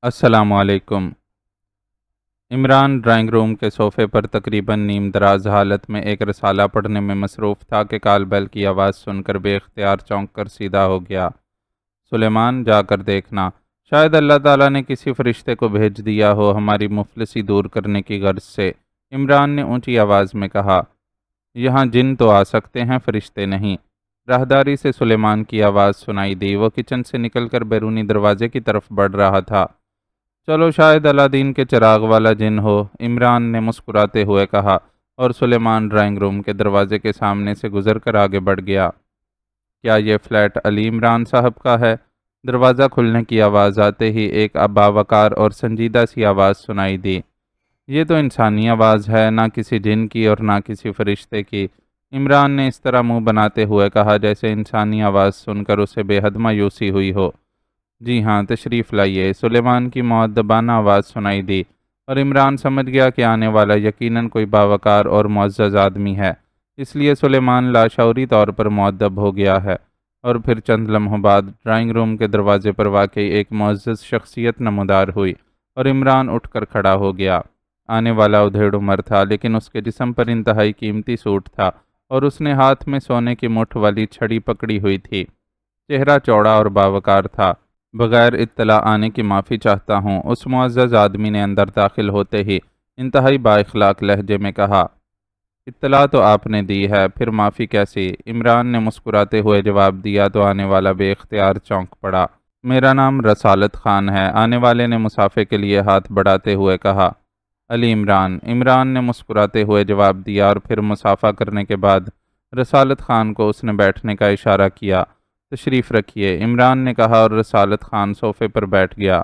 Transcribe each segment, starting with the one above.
السلام علیکم۔ Imran drawing room کے صوفے پر تقریباً نیم دراز حالت میں ایک رسالہ پڑھنے میں مصروف تھا کہ کال بیل کی آواز سن کر بے اختیار چونک کر سیدھا ہو گیا۔ سلیمان، جا کر دیکھنا، شاید اللہ تعالیٰ نے کسی فرشتے کو بھیج دیا ہو ہماری مفلسی دور کرنے کی غرض سے، عمران نے اونچی آواز میں کہا۔ یہاں جن تو آ سکتے ہیں، فرشتے نہیں۔ راہداری سے سلیمان کی آواز سنائی دی۔ وہ کچن سے نکل کر بیرونی دروازے کی طرف بڑھ رہا تھا۔ چلو شاید الادین کے چراغ والا جن ہو، عمران نے مسکراتے ہوئے کہا، اور سلیمان ڈرائنگ روم کے دروازے کے سامنے سے گزر کر آگے بڑھ گیا۔ کیا یہ فلیٹ علی عمران صاحب کا ہے؟ دروازہ کھلنے کی آواز آتے ہی ایک باوقار اور سنجیدہ سی آواز سنائی دی۔ یہ تو انسانی آواز ہے، نہ کسی جن کی اور نہ کسی فرشتے کی، عمران نے اس طرح منہ بناتے ہوئے کہا جیسے انسانی آواز سن کر اسے بے حد مایوسی ہوئی ہو۔ جی ہاں، تشریف لائیے، سلیمان کی مؤدبانہ آواز سنائی دی، اور عمران سمجھ گیا کہ آنے والا یقیناً کوئی باوقار اور معزز آدمی ہے، اس لیے سلیمان لاشعوری طور پر مؤدب ہو گیا ہے، اور پھر چند لمحوں بعد ڈرائنگ روم کے دروازے پر واقعی ایک معزز شخصیت نمودار ہوئی، اور عمران اٹھ کر کھڑا ہو گیا۔ آنے والا ادھیڑ عمر تھا، لیکن اس کے جسم پر انتہائی قیمتی سوٹ تھا، اور اس نے ہاتھ میں سونے کی مٹھ والی چھڑی پکڑی ہوئی تھی۔ چہرہ چوڑا اور باوقار تھا۔ بغیر اطلاع آنے کی معافی چاہتا ہوں، اس معزز آدمی نے اندر داخل ہوتے ہی انتہائی با اخلاق لہجے میں کہا۔ اطلاع تو آپ نے دی ہے، پھر معافی کیسی؟ عمران نے مسکراتے ہوئے جواب دیا تو آنے والا بے اختیار چونک پڑا۔ میرا نام رسالت خان ہے، آنے والے نے مسافے کے لیے ہاتھ بڑھاتے ہوئے کہا۔ علی عمران، عمران نے مسکراتے ہوئے جواب دیا، اور پھر مسافہ کرنے کے بعد رسالت خان کو اس نے بیٹھنے کا اشارہ کیا۔ تشریف رکھیے، عمران نے کہا، اور رسالت خان صوفے پر بیٹھ گیا۔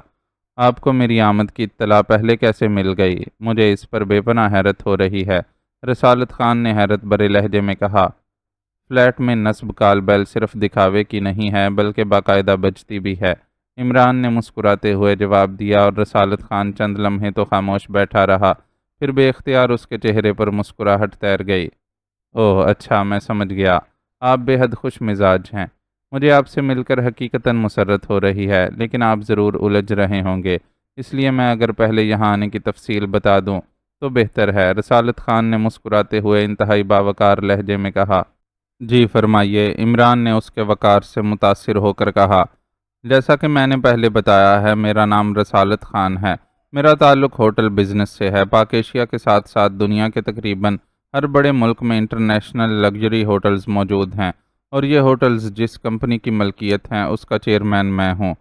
آپ کو میری آمد کی اطلاع پہلے کیسے مل گئی؟ مجھے اس پر بے پناہ حیرت ہو رہی ہے، رسالت خان نے حیرت بھرے لہجے میں کہا۔ فلیٹ میں نصب کال بیل صرف دکھاوے کی نہیں ہے، بلکہ باقاعدہ بجتی بھی ہے، عمران نے مسکراتے ہوئے جواب دیا، اور رسالت خان چند لمحے تو خاموش بیٹھا رہا، پھر بے اختیار اس کے چہرے پر مسکراہٹ تیر گئی۔ اوہ اچھا، میں سمجھ گیا، آپ بے حد خوش مزاج ہیں۔ مجھے آپ سے مل کر حقیقتاً مسرت ہو رہی ہے، لیکن آپ ضرور الجھ رہے ہوں گے، اس لیے میں اگر پہلے یہاں آنے کی تفصیل بتا دوں تو بہتر ہے، رسالت خان نے مسکراتے ہوئے انتہائی باوقار لہجے میں کہا۔ جی فرمائیے، عمران نے اس کے وقار سے متاثر ہو کر کہا۔ جیسا کہ میں نے پہلے بتایا ہے، میرا نام رسالت خان ہے، میرا تعلق ہوٹل بزنس سے ہے، پاک ایشیا کے ساتھ ساتھ دنیا کے تقریباً ہر بڑے ملک میں انٹرنیشنل لگژری ہوٹلز موجود ہیں، اور یہ ہوٹلز جس کمپنی کی ملکیت ہیں اس کا چیئرمین میں ہوں۔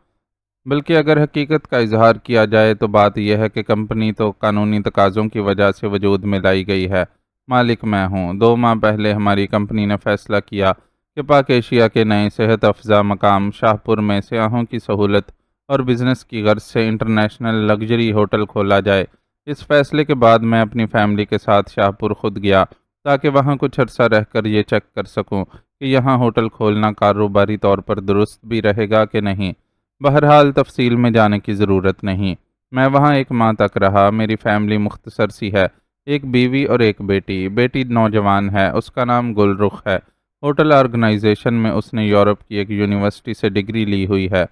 بلکہ اگر حقیقت کا اظہار کیا جائے تو بات یہ ہے کہ کمپنی تو قانونی تقاضوں کی وجہ سے وجود میں لائی گئی ہے، مالک میں ہوں۔ 2 ماہ پہلے ہماری کمپنی نے فیصلہ کیا کہ پاک ایشیا کے نئے صحت افزا مقام شاہپور میں سیاحوں کی سہولت اور بزنس کی غرض سے انٹرنیشنل لگژری ہوٹل کھولا جائے۔ اس فیصلے کے بعد میں اپنی فیملی کے ساتھ شاہپور خود گیا تاکہ وہاں کچھ عرصہ رہ کر یہ چیک کر سکوں کہ یہاں ہوٹل کھولنا کاروباری طور پر درست بھی رہے گا کہ نہیں۔ بہرحال تفصیل میں جانے کی ضرورت نہیں، میں وہاں 1 ماہ تک رہا۔ میری فیملی مختصر سی ہے، ایک بیوی اور ایک بیٹی۔ بیٹی نوجوان ہے، اس کا نام گل رخ ہے، ہوٹل آرگنائزیشن میں اس نے یورپ کی ایک یونیورسٹی سے ڈگری لی ہوئی ہے،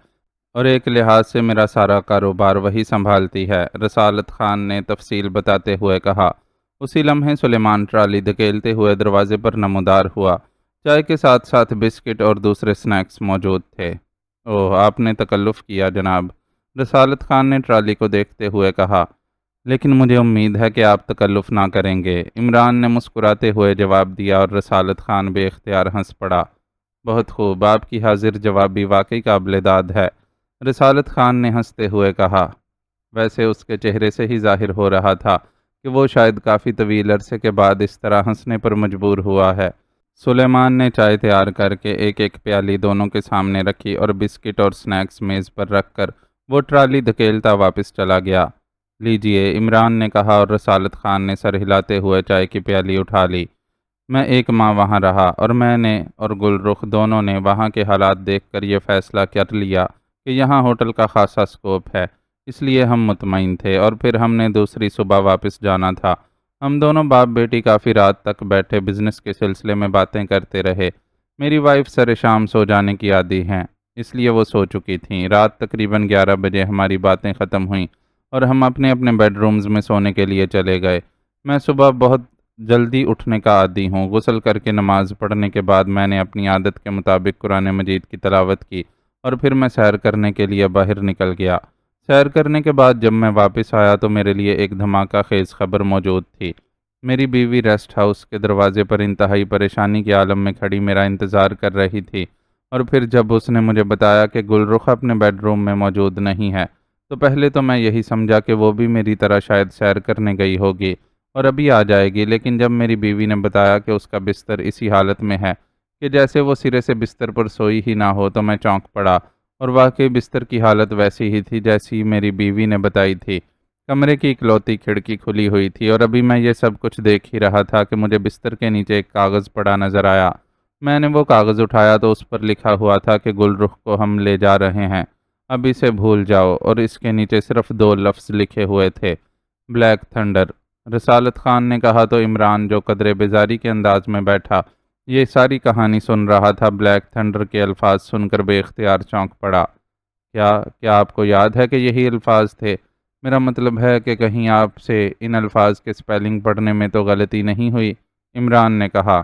اور ایک لحاظ سے میرا سارا کاروبار وہی سنبھالتی ہے، رسالت خان نے تفصیل بتاتے ہوئے کہا۔ اسی لمحے سلیمان ٹرالی دھکیلتے ہوئے دروازے پر نمودار ہوا، چائے کے ساتھ ساتھ بسکٹ اور دوسرے سنیکس موجود تھے۔ اوہ، آپ نے تکلف کیا جناب، رسالت خان نے ٹرالی کو دیکھتے ہوئے کہا، لیکن مجھے امید ہے کہ آپ تکلف نہ کریں گے، عمران نے مسکراتے ہوئے جواب دیا، اور رسالت خان بے اختیار ہنس پڑا۔ بہت خوب، آپ کی حاضر جوابی واقعی قابل داد ہے، رسالت خان نے ہنستے ہوئے کہا۔ ویسے اس کے چہرے سے ہی ظاہر ہو رہا تھا کہ وہ شاید کافی طویل عرصے کے بعد اس طرح ہنسنے پر مجبور ہوا ہے۔ سلیمان نے چائے تیار کر کے ایک ایک پیالی دونوں کے سامنے رکھی، اور بسکٹ اور سنیکس میز پر رکھ کر وہ ٹرالی دھکیلتا واپس چلا گیا۔ لیجئے، عمران نے کہا، اور رسالت خان نے سر ہلاتے ہوئے چائے کی پیالی اٹھا لی۔ میں 1 ماہ وہاں رہا، اور میں نے اور گل رخ دونوں نے وہاں کے حالات دیکھ کر یہ فیصلہ کر لیا کہ یہاں ہوٹل کا خاصا سکوپ ہے، اس لیے ہم مطمئن تھے، اور پھر ہم نے دوسری صبح واپس جانا تھا۔ ہم دونوں باپ بیٹی کافی رات تک بیٹھے بزنس کے سلسلے میں باتیں کرتے رہے۔ میری وائف سر شام سو جانے کی عادی ہیں، اس لیے وہ سو چکی تھیں۔ رات تقریباً 11 بجے ہماری باتیں ختم ہوئیں اور ہم اپنے اپنے بیڈ رومز میں سونے کے لیے چلے گئے۔ میں صبح بہت جلدی اٹھنے کا عادی ہوں۔ غسل کر کے نماز پڑھنے کے بعد میں نے اپنی عادت کے مطابق قرآن مجید کی تلاوت کی اور پھر میں سیر کرنے کے لیے باہر نکل گیا۔ سیر کرنے کے بعد جب میں واپس آیا تو میرے لیے ایک دھماکہ خیز خبر موجود تھی۔ میری بیوی ریسٹ ہاؤس کے دروازے پر انتہائی پریشانی کے عالم میں کھڑی میرا انتظار کر رہی تھی، اور پھر جب اس نے مجھے بتایا کہ گل رخ اپنے بیڈ روم میں موجود نہیں ہے تو پہلے تو میں یہی سمجھا کہ وہ بھی میری طرح شاید سیر کرنے گئی ہوگی اور ابھی آ جائے گی، لیکن جب میری بیوی نے بتایا کہ اس کا بستر اسی حالت میں ہے کہ جیسے وہ سرے سے بستر پر سوئی ہی نہ ہو تو میں چونک پڑا، اور واقعی بستر کی حالت ویسی ہی تھی جیسی میری بیوی نے بتائی تھی۔ کمرے کی اکلوتی کھڑکی کھلی ہوئی تھی اور ابھی میں یہ سب کچھ دیکھ ہی رہا تھا کہ مجھے بستر کے نیچے ایک کاغذ پڑا نظر آیا۔ میں نے وہ کاغذ اٹھایا تو اس پر لکھا ہوا تھا کہ گل رخ کو ہم لے جا رہے ہیں، اب اسے بھول جاؤ، اور اس کے نیچے صرف 2 لفظ لکھے ہوئے تھے، بلیک تھنڈر۔ رسالت خان نے کہا تو عمران جو قدرے بیزاری کے انداز میں بیٹھا یہ ساری کہانی سن رہا تھا، بلیک تھنڈر کے الفاظ سن کر بے اختیار چونک پڑا۔ کیا آپ کو یاد ہے کہ یہی الفاظ تھے؟ میرا مطلب ہے کہ کہیں آپ سے ان الفاظ کے سپیلنگ پڑھنے میں تو غلطی نہیں ہوئی؟ عمران نے کہا۔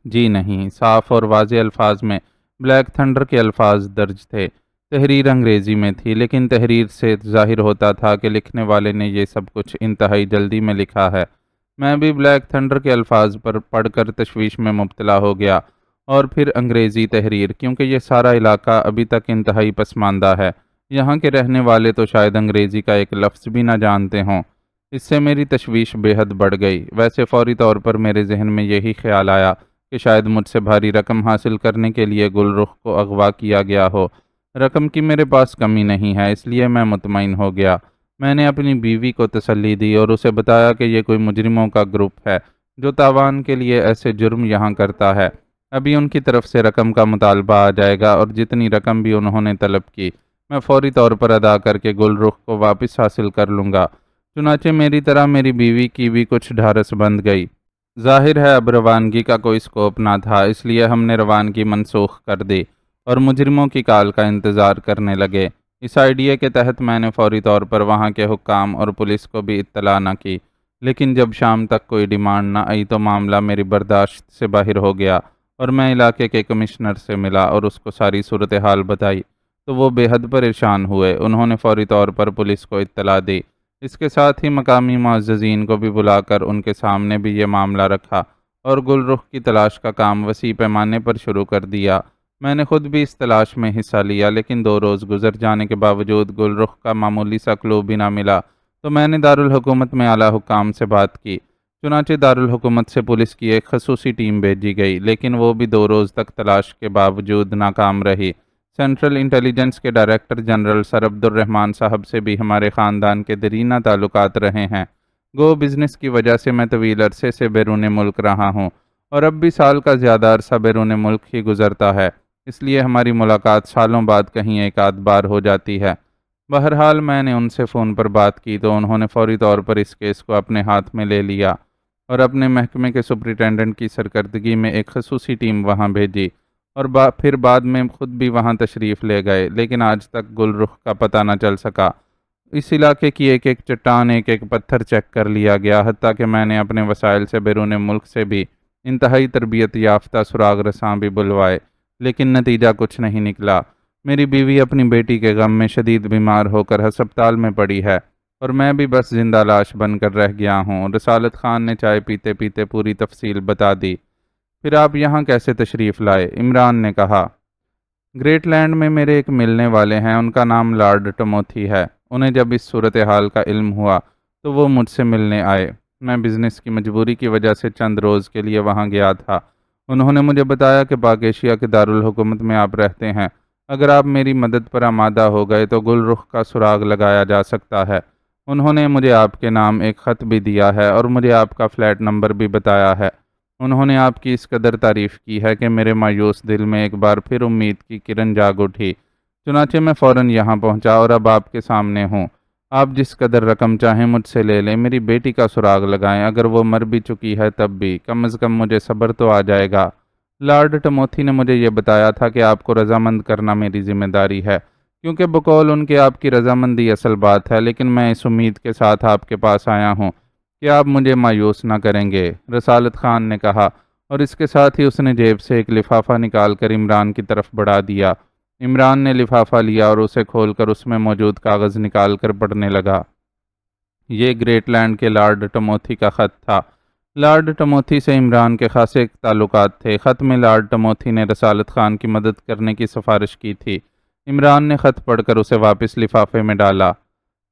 جی نہیں، صاف اور واضح الفاظ میں بلیک تھنڈر کے الفاظ درج تھے۔ تحریر انگریزی میں تھی، لیکن تحریر سے ظاہر ہوتا تھا کہ لکھنے والے نے یہ سب کچھ انتہائی جلدی میں لکھا ہے۔ میں بھی بلیک تھنڈر کے الفاظ پر پڑھ کر تشویش میں مبتلا ہو گیا، اور پھر انگریزی تحریر، کیونکہ یہ سارا علاقہ ابھی تک انتہائی پسماندہ ہے۔ یہاں کے رہنے والے تو شاید انگریزی کا ایک لفظ بھی نہ جانتے ہوں۔ اس سے میری تشویش بے حد بڑھ گئی۔ ویسے فوری طور پر میرے ذہن میں یہی خیال آیا کہ شاید مجھ سے بھاری رقم حاصل کرنے کے لیے گل رخ کو اغوا کیا گیا ہو۔ رقم کی میرے پاس کمی نہیں ہے، اس لیے میں مطمئن ہو گیا۔ میں نے اپنی بیوی کو تسلی دی اور اسے بتایا کہ یہ کوئی مجرموں کا گروپ ہے جو تاوان کے لیے ایسے جرم یہاں کرتا ہے۔ ابھی ان کی طرف سے رقم کا مطالبہ آ جائے گا، اور جتنی رقم بھی انہوں نے طلب کی میں فوری طور پر ادا کر کے گل رخ کو واپس حاصل کر لوں گا۔ چنانچہ میری طرح میری بیوی کی بھی کچھ ڈھارس بند گئی۔ ظاہر ہے اب روانگی کا کوئی سکوپ نہ تھا، اس لیے ہم نے روانگی منسوخ کر دی اور مجرموں کی کال کا انتظار کرنے لگے۔ اس آئیڈیا کے تحت میں نے فوری طور پر وہاں کے حکام اور پولیس کو بھی اطلاع نہ کی، لیکن جب شام تک کوئی ڈیمانڈ نہ آئی تو معاملہ میری برداشت سے باہر ہو گیا، اور میں علاقے کے کمشنر سے ملا اور اس کو ساری صورتحال بتائی تو وہ بے حد پریشان ہوئے۔ انہوں نے فوری طور پر پولیس کو اطلاع دی۔ اس کے ساتھ ہی مقامی معززین کو بھی بلا کر ان کے سامنے بھی یہ معاملہ رکھا اور گل رخ کی تلاش کا کام وسیع پیمانے پر شروع کر دیا۔ میں نے خود بھی اس تلاش میں حصہ لیا، لیکن 2 روز گزر جانے کے باوجود گل رخ کا معمولی سا کلو بھی نہ ملا تو میں نے دارالحکومت میں اعلیٰ حکام سے بات کی۔ چنانچہ دارالحکومت سے پولیس کی ایک خصوصی ٹیم بھیجی گئی، لیکن وہ بھی 2 روز تک تلاش کے باوجود ناکام رہی۔ سینٹرل انٹیلیجنس کے ڈائریکٹر جنرل سر عبد الرحمان صاحب سے بھی ہمارے خاندان کے دیرینہ تعلقات رہے ہیں۔ گو بزنس کی وجہ سے میں طویل عرصے سے بیرون ملک رہا ہوں، اور اب بھی سال کا زیادہ عرصہ بیرون ملک ہی گزرتا ہے، اس لیے ہماری ملاقات سالوں بعد کہیں ایک آدھ بار ہو جاتی ہے۔ بہرحال میں نے ان سے فون پر بات کی تو انہوں نے فوری طور پر اس کیس کو اپنے ہاتھ میں لے لیا اور اپنے محکمے کے سپرنٹینڈنٹ کی سرکردگی میں ایک خصوصی ٹیم وہاں بھیجی، اور پھر بعد میں خود بھی وہاں تشریف لے گئے، لیکن آج تک گل رخ کا پتہ نہ چل سکا۔ اس علاقے کی ایک ایک چٹان، ایک ایک پتھر چیک کر لیا گیا، حتیٰ کہ میں نے اپنے وسائل سے بیرون ملک سے بھی انتہائی تربیت یافتہ سراغ رساں بھی بلوائے، لیکن نتیجہ کچھ نہیں نکلا۔ میری بیوی اپنی بیٹی کے غم میں شدید بیمار ہو کر ہسپتال میں پڑی ہے، اور میں بھی بس زندہ لاش بن کر رہ گیا ہوں۔ رسالت خان نے چائے پیتے پیتے پوری تفصیل بتا دی۔ پھر آپ یہاں کیسے تشریف لائے؟ عمران نے کہا۔ گریٹ لینڈ میں میرے ایک ملنے والے ہیں، ان کا نام لارڈ ٹموتھی ہے۔ انہیں جب اس صورتحال کا علم ہوا تو وہ مجھ سے ملنے آئے۔ میں بزنس کی مجبوری کی وجہ سے چند روز کے لیے وہاں گیا تھا۔ انہوں نے مجھے بتایا کہ پاک ایشیا کے دارالحکومت میں آپ رہتے ہیں، اگر آپ میری مدد پر آمادہ ہو گئے تو گل رخ کا سراغ لگایا جا سکتا ہے۔ انہوں نے مجھے آپ کے نام ایک خط بھی دیا ہے اور مجھے آپ کا فلیٹ نمبر بھی بتایا ہے۔ انہوں نے آپ کی اس قدر تعریف کی ہے کہ میرے مایوس دل میں ایک بار پھر امید کی کرن جاگ اٹھی۔ چنانچہ میں فوراً یہاں پہنچا اور اب آپ کے سامنے ہوں۔ آپ جس قدر رقم چاہیں مجھ سے لے لیں، میری بیٹی کا سراغ لگائیں، اگر وہ مر بھی چکی ہے تب بھی، کم از کم مجھے صبر تو آ جائے گا۔ لارڈ ٹموتھی نے مجھے یہ بتایا تھا کہ آپ کو رضامند کرنا میری ذمہ داری ہے، کیونکہ بقول ان کے آپ کی رضامندی اصل بات ہے، لیکن میں اس امید کے ساتھ آپ کے پاس آیا ہوں کہ آپ مجھے مایوس نہ کریں گے، رسالت خان نے کہا، اور اس کے ساتھ ہی اس نے جیب سے ایک لفافہ نکال کر عمران کی طرف بڑھا دیا۔ عمران نے لفافہ لیا اور اسے کھول کر اس میں موجود کاغذ نکال کر پڑھنے لگا۔ یہ گریٹ لینڈ کے لارڈ ٹموتھی کا خط تھا۔ لارڈ ٹموتھی سے عمران کے خاصے تعلقات تھے۔ خط میں لارڈ ٹموتھی نے رسالت خان کی مدد کرنے کی سفارش کی تھی۔ عمران نے خط پڑھ کر اسے واپس لفافے میں ڈالا۔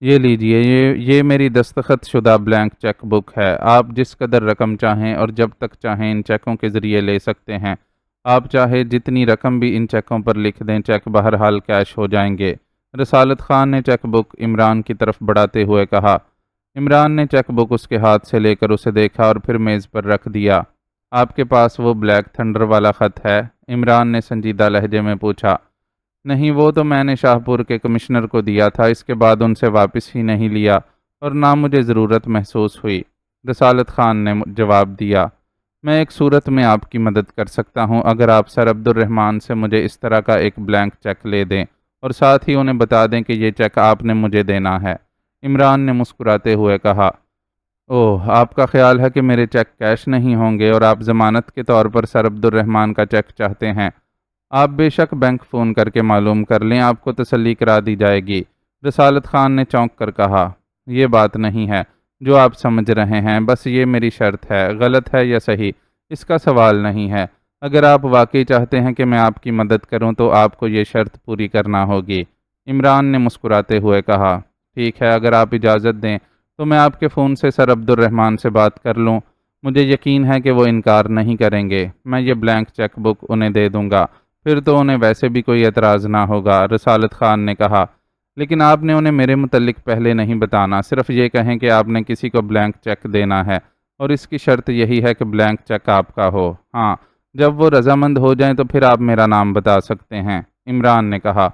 یہ لیجئے، یہ میری دستخط شدہ بلینک چیک بک ہے۔ آپ جس قدر رقم چاہیں اور جب تک چاہیں ان چیکوں کے ذریعے لے سکتے ہیں۔ آپ چاہے جتنی رقم بھی ان چیکوں پر لکھ دیں، چیک بہرحال کیش ہو جائیں گے۔ رسالت خان نے چیک بک عمران کی طرف بڑھاتے ہوئے کہا۔ عمران نے چیک بک اس کے ہاتھ سے لے کر اسے دیکھا اور پھر میز پر رکھ دیا۔ آپ کے پاس وہ بلیک تھنڈر والا خط ہے؟ عمران نے سنجیدہ لہجے میں پوچھا۔ نہیں، وہ تو میں نے شاہ پور کے کمشنر کو دیا تھا، اس کے بعد ان سے واپس ہی نہیں لیا اور نہ مجھے ضرورت محسوس ہوئی، رسالت خان نے جواب دیا۔ میں ایک صورت میں آپ کی مدد کر سکتا ہوں، اگر آپ سر عبد الرحمن سے مجھے اس طرح کا ایک بلینک چیک لے دیں اور ساتھ ہی انہیں بتا دیں کہ یہ چیک آپ نے مجھے دینا ہے۔ عمران نے مسکراتے ہوئے کہا۔ اوہ، آپ کا خیال ہے کہ میرے چیک کیش نہیں ہوں گے اور آپ ضمانت کے طور پر سر عبد الرحمن کا چیک چاہتے ہیں؟ آپ بے شک بینک فون کر کے معلوم کر لیں، آپ کو تسلی کرا دی جائے گی، رسالت خان نے چونک کر کہا۔ یہ بات نہیں ہے جو آپ سمجھ رہے ہیں، بس یہ میری شرط ہے، غلط ہے یا صحیح اس کا سوال نہیں ہے۔ اگر آپ واقعی چاہتے ہیں کہ میں آپ کی مدد کروں تو آپ کو یہ شرط پوری کرنا ہوگی، عمران نے مسکراتے ہوئے کہا۔ ٹھیک ہے، اگر آپ اجازت دیں تو میں آپ کے فون سے سر عبد الرحمن سے بات کر لوں، مجھے یقین ہے کہ وہ انکار نہیں کریں گے۔ میں یہ بلینک چیک بک انہیں دے دوں گا، پھر تو انہیں ویسے بھی کوئی اعتراض نہ ہوگا، رسالت خان نے کہا۔ لیکن آپ نے انہیں میرے متعلق پہلے نہیں بتانا، صرف یہ کہیں کہ آپ نے کسی کو بلینک چیک دینا ہے اور اس کی شرط یہی ہے کہ بلینک چیک آپ کا ہو۔ ہاں، جب وہ رضامند ہو جائیں تو پھر آپ میرا نام بتا سکتے ہیں، عمران نے کہا۔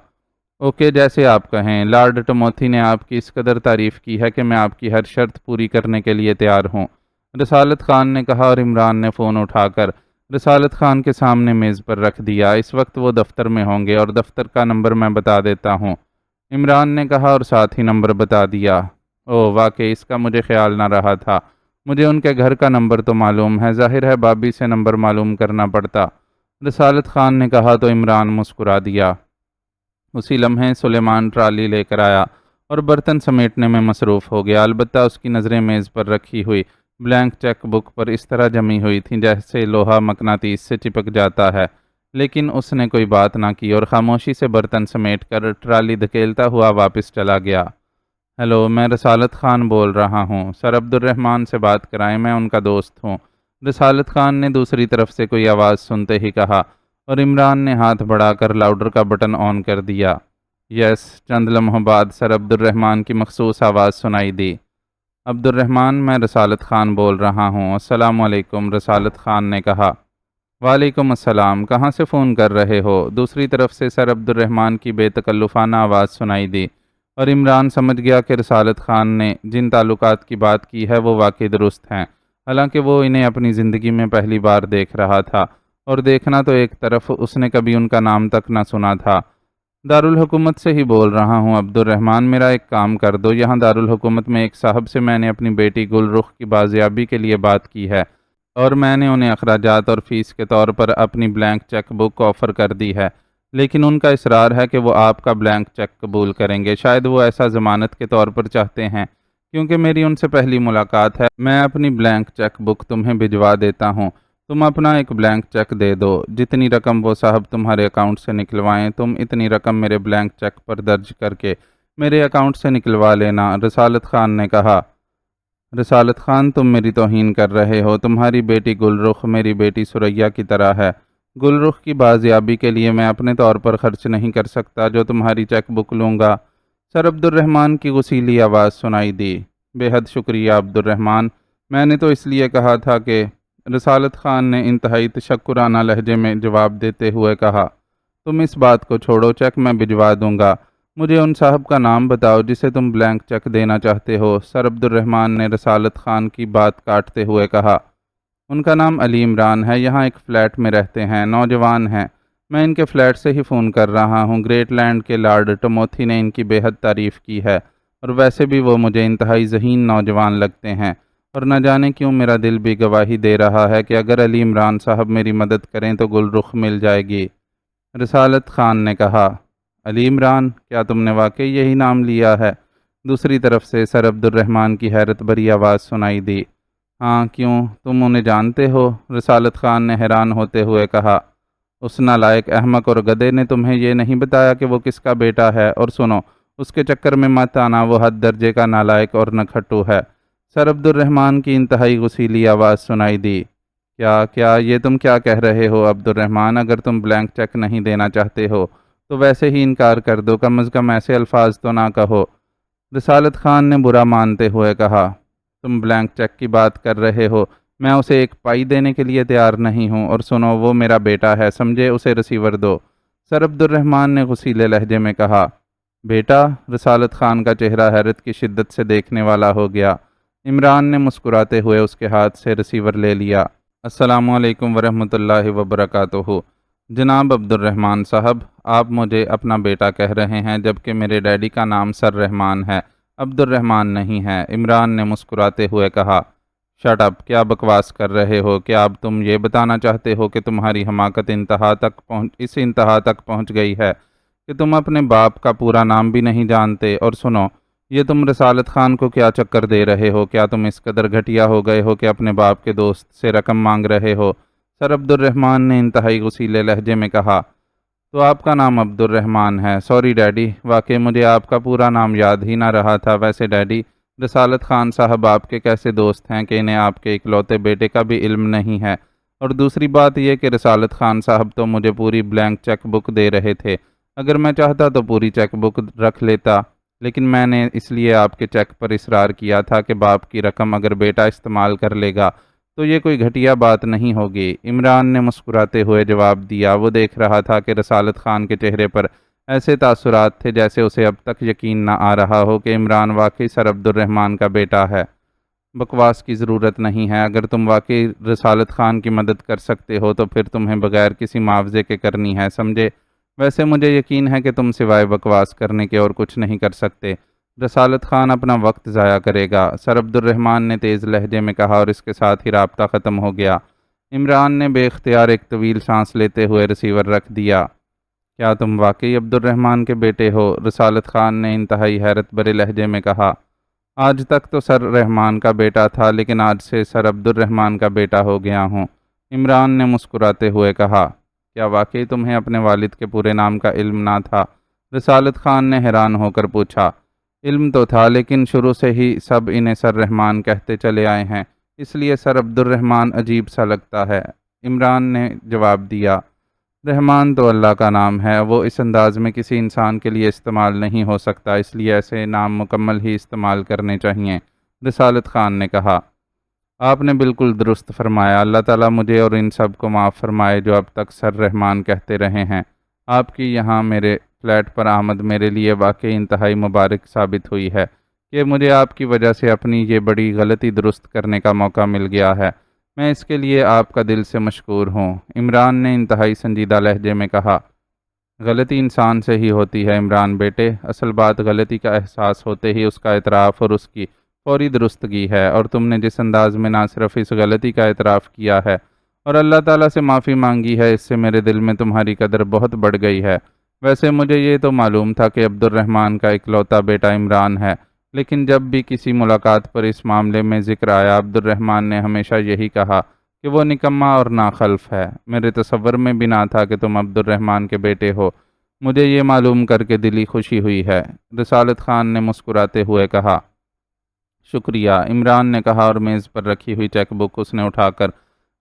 اوکے، جیسے آپ کہیں، لارڈ ٹموتھی نے آپ کی اس قدر تعریف کی ہے کہ میں آپ کی ہر شرط پوری کرنے کے لیے تیار ہوں، رسالت خان نے کہا، اور عمران نے فون اٹھا کر رسالت خان کے سامنے میز پر رکھ دیا۔ اس وقت وہ دفتر میں ہوں گے اور دفتر کا نمبر میں بتا دیتا ہوں، عمران نے کہا، اور ساتھ ہی نمبر بتا دیا۔ اوہ، واقعی اس کا مجھے خیال نہ رہا تھا، مجھے ان کے گھر کا نمبر تو معلوم ہے، ظاہر ہے بابی سے نمبر معلوم کرنا پڑتا، رسالت خان نے کہا تو عمران مسکرا دیا۔ اسی لمحے سلیمان ٹرالی لے کر آیا اور برتن سمیٹنے میں مصروف ہو گیا، البتہ اس کی نظریں میز پر رکھی ہوئی بلینک چیک بک پر اس طرح جمی ہوئی تھیں جیسے لوہا مقناطیس سے چپک جاتا ہے، لیکن اس نے کوئی بات نہ کی اور خاموشی سے برتن سمیٹ کر ٹرالی دھکیلتا ہوا واپس چلا گیا۔ ہیلو، میں رسالت خان بول رہا ہوں، سر عبد الرحمن سے بات کرائیں، میں ان کا دوست ہوں، رسالت خان نے دوسری طرف سے کوئی آواز سنتے ہی کہا، اور عمران نے ہاتھ بڑھا کر لاؤڈر کا بٹن آن کر دیا۔ یس، چند لمحوں بعد سر عبد الرحمن کی مخصوص آواز سنائی دی۔ عبد الرحمن، میں رسالت خان بول رہا ہوں، السلام علیکم، رسالت خان نے کہا۔ وعلیکم السلام، کہاں سے فون کر رہے ہو؟ دوسری طرف سے سر عبد الرحمن کی بے تکلفانہ آواز سنائی دی، اور عمران سمجھ گیا کہ رسالت خان نے جن تعلقات کی بات کی ہے وہ واقعی درست ہیں، حالانکہ وہ انہیں اپنی زندگی میں پہلی بار دیکھ رہا تھا، اور دیکھنا تو ایک طرف، اس نے کبھی ان کا نام تک نہ سنا تھا۔ دارالحکومت سے ہی بول رہا ہوں عبد الرحمن، میرا ایک کام کر دو، یہاں دارالحکومت میں ایک صاحب سے میں نے اپنی بیٹی گل رخ کی بازیابی کے لیے بات کی ہے، اور میں نے انہیں اخراجات اور فیس کے طور پر اپنی بلینک چیک بک آفر کر دی ہے، لیکن ان کا اصرار ہے کہ وہ آپ کا بلینک چیک قبول کریں گے، شاید وہ ایسا ضمانت کے طور پر چاہتے ہیں، کیونکہ میری ان سے پہلی ملاقات ہے۔ میں اپنی بلینک چیک بک تمہیں بھجوا دیتا ہوں، تم اپنا ایک بلینک چیک دے دو، جتنی رقم وہ صاحب تمہارے اکاؤنٹ سے نکلوائیں تم اتنی رقم میرے بلینک چیک پر درج کر کے میرے اکاؤنٹ سے نکلوا لینا، رسالت خان نے کہا۔ رسالت خان، تم میری توہین کر رہے ہو، تمہاری بیٹی گل رخ میری بیٹی سریا کی طرح ہے، گل رخ کی بازیابی کے لیے میں اپنے طور پر خرچ نہیں کر سکتا جو تمہاری چیک بک لوں گا، سر عبد الرحمن کی غصیلی آواز سنائی دی۔ بے حد شکریہ عبد الرحمن، میں نے تو اس لیے کہا تھا کہ، رسالت خان نے انتہائی تشکرانہ لہجے میں جواب دیتے ہوئے کہا، تم اس بات کو چھوڑو، چیک میں بھجوا دوں گا، مجھے ان صاحب کا نام بتاؤ جسے تم بلینک چیک دینا چاہتے ہو، سر عبد الرحمن نے رسالت خان کی بات کاٹتے ہوئے کہا۔ ان کا نام علی عمران ہے، یہاں ایک فلیٹ میں رہتے ہیں، نوجوان ہیں۔ میں ان کے فلیٹ سے ہی فون کر رہا ہوں۔ گریٹ لینڈ کے لارڈ ٹموتھی نے ان کی بے حد تعریف کی ہے، اور ویسے بھی وہ مجھے انتہائی ذہین نوجوان لگتے ہیں، اور نہ جانے کیوں میرا دل بھی گواہی دے رہا ہے کہ اگر علی عمران صاحب میری مدد کریں تو گل رخ مل جائے گی۔ رسالت خان نے کہا، علی عمران، کیا تم نے واقعی یہی نام لیا ہے؟ دوسری طرف سے سر عبد الرحمن کی حیرت بھری آواز سنائی دی۔ ہاں، کیوں، تم انہیں جانتے ہو؟ رسالت خان نے حیران ہوتے ہوئے کہا۔ اس نالائق احمق اور گدھے نے تمہیں یہ نہیں بتایا کہ وہ کس کا بیٹا ہے؟ اور سنو، اس کے چکر میں مت آنا، وہ حد درجے کا نالائق اور نکھٹو ہے۔ سر عبد الرحمن کی انتہائی غصیلی آواز سنائی دی۔ کیا یہ تم کیا کہہ رہے ہو عبد الرحمن؟ اگر تم بلینک چیک نہیں دینا چاہتے ہو تو ویسے ہی انکار کر دو، کم از کم ایسے الفاظ تو نہ کہو۔ رسالت خان نے برا مانتے ہوئے کہا، تم بلینک چیک کی بات کر رہے ہو؟ میں اسے ایک پائی دینے کے لیے تیار نہیں ہوں، اور سنو، وہ میرا بیٹا ہے، سمجھے؟ اسے رسیور دو۔ سر عبد الرحمن نے غصیلے لہجے میں کہا۔ بیٹا؟ رسالت خان کا چہرہ حیرت کی شدت سے دیکھنے والا ہو گیا۔ عمران نے مسکراتے ہوئے اس کے ہاتھ سے رسیور لے لیا۔ السلام علیکم ورحمۃ اللہ وبرکاتہ۔ جناب عبد الرحمن صاحب، آپ مجھے اپنا بیٹا کہہ رہے ہیں، جبکہ میرے ڈیڈی کا نام سر رحمان ہے، عبد الرحمن نہیں ہے۔ عمران نے مسکراتے ہوئے کہا۔ شٹ اپ، کیا بکواس کر رہے ہو؟ کیا اب تم یہ بتانا چاہتے ہو کہ تمہاری حماقت اس انتہا تک پہنچ گئی ہے کہ تم اپنے باپ کا پورا نام بھی نہیں جانتے؟ اور سنو، یہ تم رسالت خان کو کیا چکر دے رہے ہو؟ کیا تم اس قدر گھٹیا ہو گئے ہو کہ اپنے باپ کے دوست سے رقم مانگ رہے ہو؟ سر عبد الرحمن نے انتہائی غصیلے لہجے میں کہا۔ تو آپ کا نام عبد الرحمن ہے؟ سوری ڈیڈی، واقعی مجھے آپ کا پورا نام یاد ہی نہ رہا تھا۔ ویسے ڈیڈی، رسالت خان صاحب آپ کے کیسے دوست ہیں کہ انہیں آپ کے اکلوتے بیٹے کا بھی علم نہیں ہے؟ اور دوسری بات یہ کہ رسالت خان صاحب تو مجھے پوری بلینک چیک بک دے رہے تھے، اگر میں چاہتا تو پوری چیک بک رکھ لیتا، لیکن میں نے اس لیے آپ کے چیک پر اصرار کیا تھا کہ باپ کی رقم اگر بیٹا استعمال کر لے گا تو یہ کوئی گھٹیا بات نہیں ہوگی۔ عمران نے مسکراتے ہوئے جواب دیا۔ وہ دیکھ رہا تھا کہ رسالت خان کے چہرے پر ایسے تاثرات تھے جیسے اسے اب تک یقین نہ آ رہا ہو کہ عمران واقعی سر عبد الرحمن کا بیٹا ہے۔ بکواس کی ضرورت نہیں ہے، اگر تم واقعی رسالت خان کی مدد کر سکتے ہو تو پھر تمہیں بغیر کسی معاوضے کے کرنی ہے، سمجھے؟ ویسے مجھے یقین ہے کہ تم سوائے بکواس کرنے کے اور کچھ نہیں کر سکتے۔ رسالت خان اپنا وقت ضائع کرے گا، سر عبد الرحمن نے تیز لہجے میں کہا، اور اس کے ساتھ ہی رابطہ ختم ہو گیا۔ عمران نے بے اختیار ایک طویل سانس لیتے ہوئے رسیور رکھ دیا۔ کیا تم واقعی عبد الرحمن کے بیٹے ہو؟ رسالت خان نے انتہائی حیرت بھرے لہجے میں کہا۔ آج تک تو سر رحمان کا بیٹا تھا، لیکن آج سے سر عبد الرحمن کا بیٹا ہو گیا ہوں۔ عمران نے مسکراتے ہوئے کہا۔ کیا واقعی تمہیں اپنے والد کے پورے نام کا علم نہ تھا؟ رسالت خان نے حیران ہو کر پوچھا۔ علم تو تھا، لیکن شروع سے ہی سب انہیں سر رحمان کہتے چلے آئے ہیں، اس لیے سر عبد الرحمن عجیب سا لگتا ہے، عمران نے جواب دیا۔ رحمان تو اللہ کا نام ہے، وہ اس انداز میں کسی انسان کے لیے استعمال نہیں ہو سکتا، اس لیے ایسے نام مکمل ہی استعمال کرنے چاہیے، رسالت خان نے کہا۔ آپ نے بالکل درست فرمایا، اللہ تعالیٰ مجھے اور ان سب کو معاف فرمائے جو اب تک سر رحمان کہتے رہے ہیں۔ آپ کی یہاں میرے فلیٹ پر آمد میرے لیے واقعی انتہائی مبارک ثابت ہوئی ہے کہ مجھے آپ کی وجہ سے اپنی یہ بڑی غلطی درست کرنے کا موقع مل گیا ہے، میں اس کے لیے آپ کا دل سے مشکور ہوں، عمران نے انتہائی سنجیدہ لہجے میں کہا۔ غلطی انسان سے ہی ہوتی ہے عمران بیٹے، اصل بات غلطی کا احساس ہوتے ہی اس کا اعتراف اور اس کی فوری درستگی ہے، اور تم نے جس انداز میں نہ صرف اس غلطی کا اعتراف کیا ہے اور اللہ تعالیٰ سے معافی مانگی ہے، اس سے میرے دل میں تمہاری قدر بہت بڑھ گئی ہے۔ ویسے مجھے یہ تو معلوم تھا کہ عبد الرحمن کا اکلوتا بیٹا عمران ہے، لیکن جب بھی کسی ملاقات پر اس معاملے میں ذکر آیا عبد الرحمن نے ہمیشہ یہی کہا کہ وہ نکما اور ناخلف ہے۔ میرے تصور میں بھی نہ تھا کہ تم عبد الرحمن کے بیٹے ہو، مجھے یہ معلوم کر کے دلی خوشی ہوئی ہے، رسالت خان نے مسکراتے ہوئے کہا۔ شکریہ، عمران نے کہا، اور میز پر رکھی ہوئی چیک بک اس نے اٹھا کر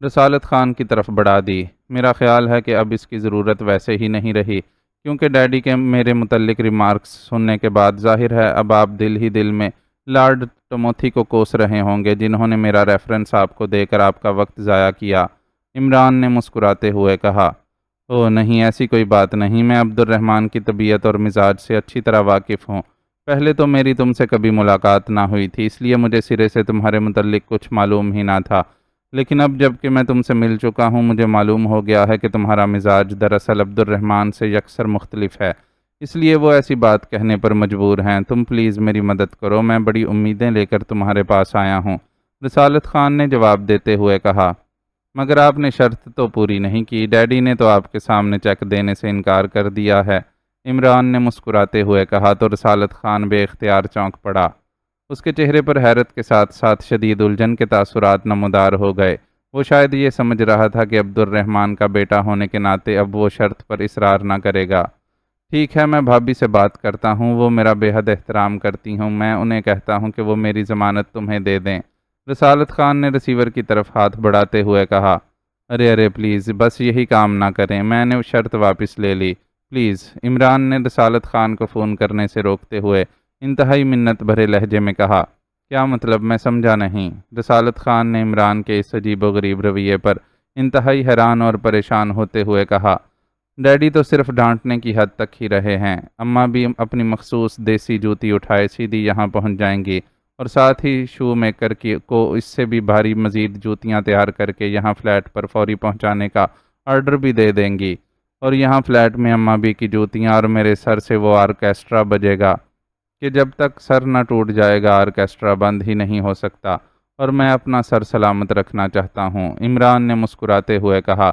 رسالت خان کی طرف بڑھا دی۔ میرا خیال ہے کہ اب اس کی ضرورت ویسے ہی نہیں رہی، کیونکہ ڈیڈی کے میرے متعلق ریمارکس سننے کے بعد ظاہر ہے اب آپ دل ہی دل میں لارڈ ٹموتھی کو کوس رہے ہوں گے، جنہوں نے میرا ریفرنس آپ کو دے کر آپ کا وقت ضائع کیا، عمران نے مسکراتے ہوئے کہا۔ اوہ نہیں، ایسی کوئی بات نہیں، میں عبد الرحمن کی طبیعت اور مزاج سے اچھی طرح واقف ہوں، پہلے تو میری تم سے کبھی ملاقات نہ ہوئی تھی، اس لیے مجھے سرے سے تمہارے متعلق کچھ معلوم ہی نہ تھا، لیکن اب جب کہ میں تم سے مل چکا ہوں مجھے معلوم ہو گیا ہے کہ تمہارا مزاج دراصل عبد الرحمن سے یکسر مختلف ہے، اس لیے وہ ایسی بات کہنے پر مجبور ہیں۔ تم پلیز میری مدد کرو، میں بڑی امیدیں لے کر تمہارے پاس آیا ہوں، رسالت خان نے جواب دیتے ہوئے کہا۔ مگر آپ نے شرط تو پوری نہیں کی، ڈیڈی نے تو آپ کے سامنے چیک دینے سے انکار کر دیا ہے، عمران نے مسکراتے ہوئے کہا تو رسالت خان بے اختیار چونک پڑا۔ اس کے چہرے پر حیرت کے ساتھ ساتھ شدید الجھن کے تاثرات نمودار ہو گئے۔ وہ شاید یہ سمجھ رہا تھا کہ عبد الرحمن کا بیٹا ہونے کے ناطے اب وہ شرط پر اصرار نہ کرے گا۔ ٹھیک ہے، میں بھابھی سے بات کرتا ہوں، وہ میرا بے حد احترام کرتی ہوں، میں انہیں کہتا ہوں کہ وہ میری ضمانت تمہیں دے دیں۔ رسالت خان نے رسیور کی طرف ہاتھ بڑھاتے ہوئے کہا۔ ارے پلیز بس یہی کام نہ کریں، میں نے شرط واپس لے لی، پلیز، عمران نے رسالت خان کو فون کرنے سے روکتے ہوئے انتہائی منت بھرے لہجے میں کہا۔ کیا مطلب؟ میں سمجھا نہیں۔ رسالت خان نے عمران کے اس عجیب و غریب رویے پر انتہائی حیران اور پریشان ہوتے ہوئے کہا۔ ڈیڈی تو صرف ڈانٹنے کی حد تک ہی رہے ہیں، اماں بھی اپنی مخصوص دیسی جوتی اٹھائے سیدھی یہاں پہنچ جائیں گی اور ساتھ ہی شو میکر کو اس سے بھی بھاری مزید جوتیاں تیار کر کے یہاں فلیٹ پر فوری پہنچانے کا آرڈر بھی دے دیں گی، اور یہاں فلیٹ میں اماں بھی کی جوتیاں اور میرے سر سے وہ آرکیسٹرا بجے گا کہ جب تک سر نہ ٹوٹ جائے گا آرکیسٹرا بند ہی نہیں ہو سکتا، اور میں اپنا سر سلامت رکھنا چاہتا ہوں، عمران نے مسکراتے ہوئے کہا۔